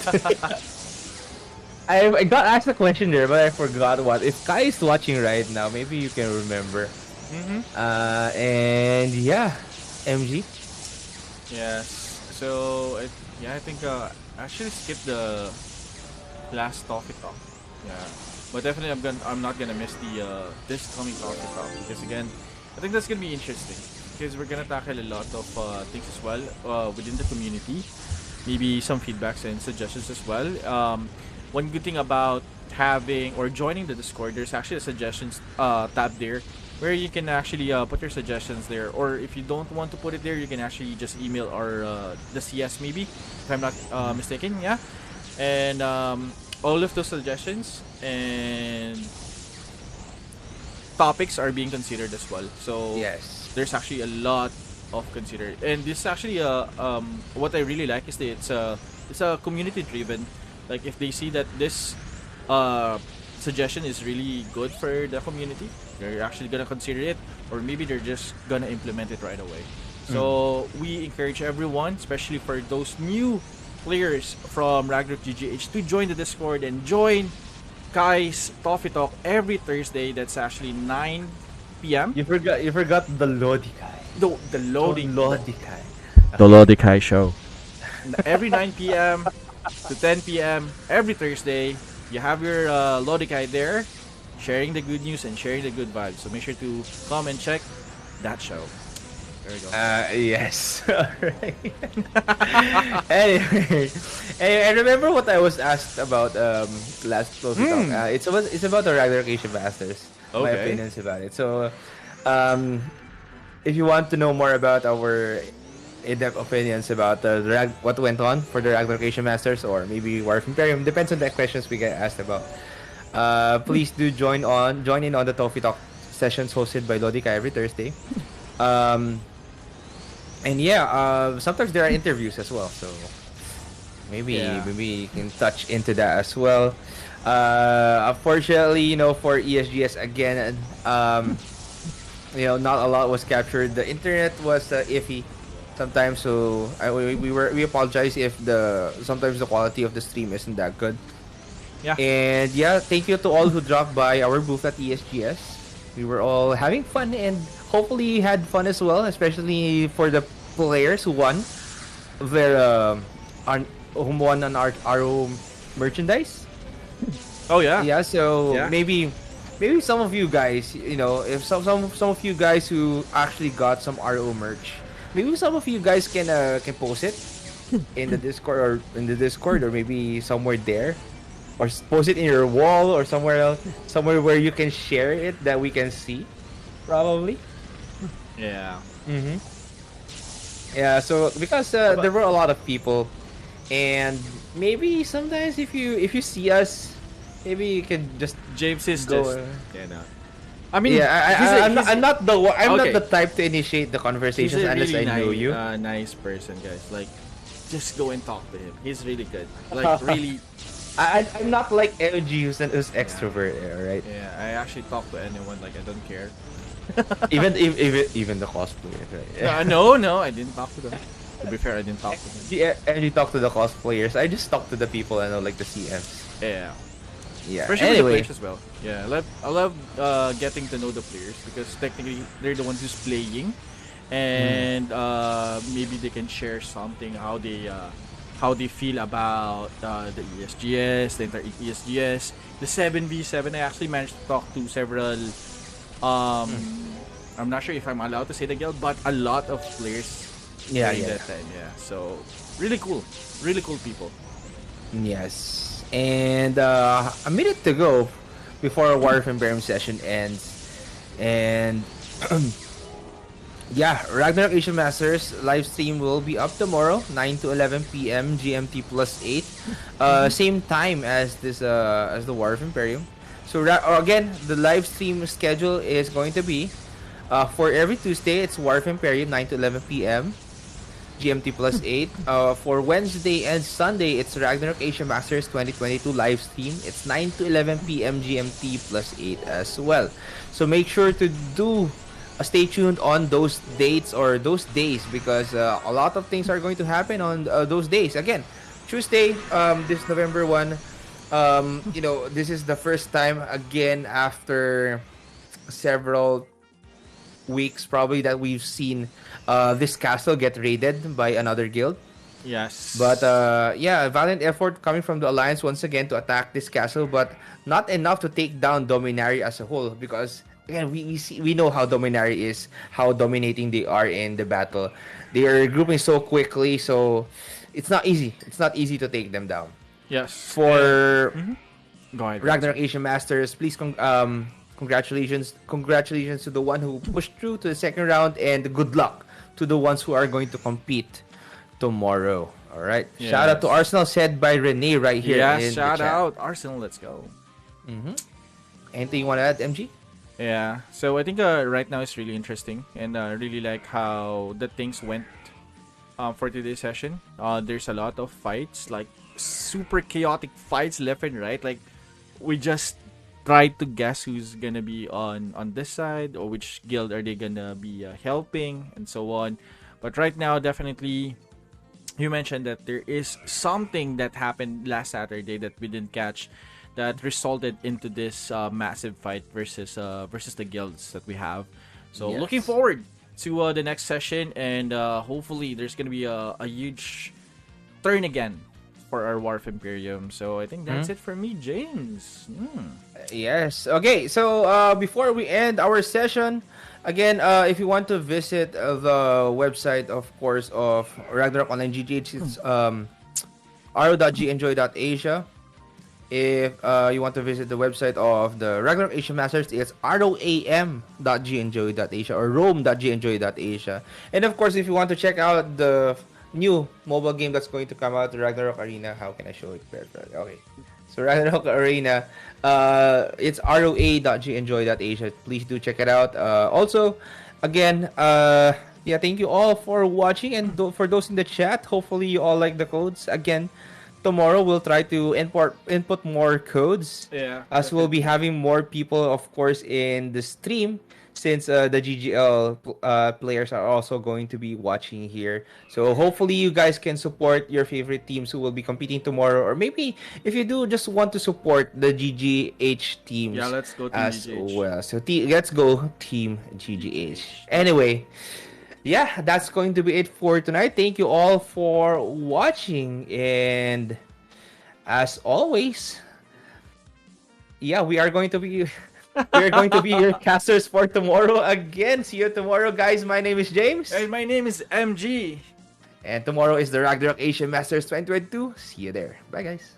I got asked a question there, but I forgot what. If Kai is watching right now, maybe you can remember. Mm-hmm. And yeah, MG. Yes. So I think actually skip the last Talkie Talk. Yeah. But definitely I'm not gonna miss the this coming Talkie Talk, because again, I think that's gonna be interesting, because we're gonna tackle a lot of things as well within the community. Maybe some feedbacks and suggestions as well. One good thing about having or joining the Discord, there's actually a suggestions tab there, where you can actually put your suggestions there, or if you don't want to put it there, you can actually just email our the CS, maybe, if I'm not mistaken. Yeah. And all of those suggestions and topics are being considered as well. So Yes. there's actually a lot of consider, and this actually what I really like is that it's it's a community driven. Like if they see that this uh, suggestion is really good for the community, they're actually gonna consider it, or maybe they're just gonna implement it right away. So we encourage everyone, especially for those new players from Ragnarok GGH, to join the Discord and join Kai's Toffee Talk every Thursday. That's actually 9 p.m. You forgot the Lodikai. The loading Lodikai. The Lodi Kai Show. Every 9 p.m. to 10 p.m. every Thursday, you have your Lodi Kai there, sharing the good news and sharing the good vibes. So make sure to come and check that show. There we go. Yes. Alright. Anyway, I remember what I was asked about last close talk. It's about the Ragnarok Asian Masters. My Okay. opinions about it. So, um, if you want to know more about our in-depth opinions about what went on for the Ragnarok Asian Masters, or maybe War of Imperium, depends on the questions we get asked about. Please do join in on the Toffee Talk sessions hosted by Lodica every Thursday. Um, and yeah, sometimes there are interviews as well, so maybe Yeah. maybe you can touch into that as well. Unfortunately, for ESGS again, not a lot was captured. The internet was iffy sometimes, so we apologize if sometimes the quality of the stream isn't that good. Yeah. And yeah, thank you to all who dropped by our booth at ESGS. We were all having fun and hopefully you had fun as well, especially for the players who won their who won on our merchandise. Oh yeah. Yeah, so Yeah. maybe some of you guys, if some of you guys who actually got some RO merch, maybe some of you guys can post it in the Discord or maybe somewhere there, or post it in your wall or somewhere else, somewhere where you can share it that we can see, probably. Yeah. Mm-hmm. Yeah, so because there were a lot of people, and maybe sometimes if you see us, maybe you can just James is go. just no. I mean, Yeah, I'm not the one. I'm okay. not the type to initiate the He's conversations a unless really I know you. nice person, guys. Like, just go and talk to him. He's really good. Like, really. I'm not like LG who's extrovert, right? Yeah, I actually talk to anyone. Like, I don't care. Even the cosplayers, right? No, I didn't talk to them. To be fair, I didn't talk to them. Yeah, and you talk to the cosplayers. I just talk to the people I know, like the CMs. Yeah. Yeah. Especially with the Anyway, players as well. Yeah, I love getting to know the players because technically they're the ones who's playing, and maybe they can share something how they feel about the ESGS, the entire ESGS, the 7v7. I actually managed to talk to several. I'm not sure if I'm allowed to say the guild, but a lot of players during that time. Yeah, so really cool people. Yes. And a minute to go before our War of Emperium session ends. And yeah, Ragnarok Asian Masters live stream will be up tomorrow, 9 to 11 p.m. GMT plus 8. Same time as the War of Imperium. So again, the live stream schedule is going to be for every Tuesday, it's War of Imperium, 9 to 11 p.m. GMT plus 8. For Wednesday and Sunday, it's Ragnarok Asia Masters 2022 live stream. It's 9 to 11 p.m. GMT plus 8 as well. So make sure to stay tuned on those dates or those days because a lot of things are going to happen on those days. Again, Tuesday, this November 1, this is the first time again after several weeks probably that we've seen this castle get raided by another guild. Yes. But yeah, valiant effort coming from the Alliance once again to attack this castle, but not enough to take down Dominari as a whole because again we know how Dominari is, how dominating they are in the battle. They are grouping so quickly, so it's not easy. It's not easy to take them down. Yes. For Go ahead. Ragnarok Asian Masters, please congratulations to the one who pushed through to the second round, and good luck to the ones who are going to compete tomorrow. All right. Yes. Shout out to Arsenal, said by Renee right here. Yeah, in shout the chat. out Arsenal. Let's go. Anything you want to add, MG? Yeah. So I think right now it's really interesting, and I really like how the things went for today's session. There's a lot of fights, like super chaotic fights left and right. Like we just tried to guess who's gonna be on this side or which guild are they gonna be helping and so on. But right now, definitely, you mentioned that there is something that happened last Saturday that we didn't catch that resulted into this massive fight versus the guilds that we have. So Yes. looking forward to the next session, and hopefully there's gonna be a huge turn again for our War of Emperium. So I think that's it for me, James. Yes. Okay. So before we end our session, again, if you want to visit the website, of course, of Ragnarok Online GGH, it's ro.gnjoy.asia. If you want to visit the website of the Ragnarok Asia Masters, it's rom.gnjoy.asia or rome.gnjoy.asia. And of course, if you want to check out the new mobile game that's going to come out, Ragnarok Arena, how can I show it better? Okay. So Ragnarok Arena, it's roa.gnjoy.asia. Please do check it out. Also, again, yeah, thank you all for watching, and for those in the chat, hopefully you all like the codes. Again, tomorrow we'll try to input more codes, Yeah, as we'll be having more people, of course, in the stream, since the GGL players are also going to be watching here. So hopefully you guys can support your favorite teams who will be competing tomorrow, or maybe if you do just want to support the GGH teams, Yeah, let's go Team as GGH. well. So let's go Team GGH. Anyway, yeah, that's going to be it for tonight. Thank you all for watching, and as always, yeah, we are going to be we're going to be your casters for tomorrow again. See you tomorrow, guys. My name is James, Hey, my name is MG. and tomorrow is the Ragnarok Asia Masters 2022. See you there. Bye, guys.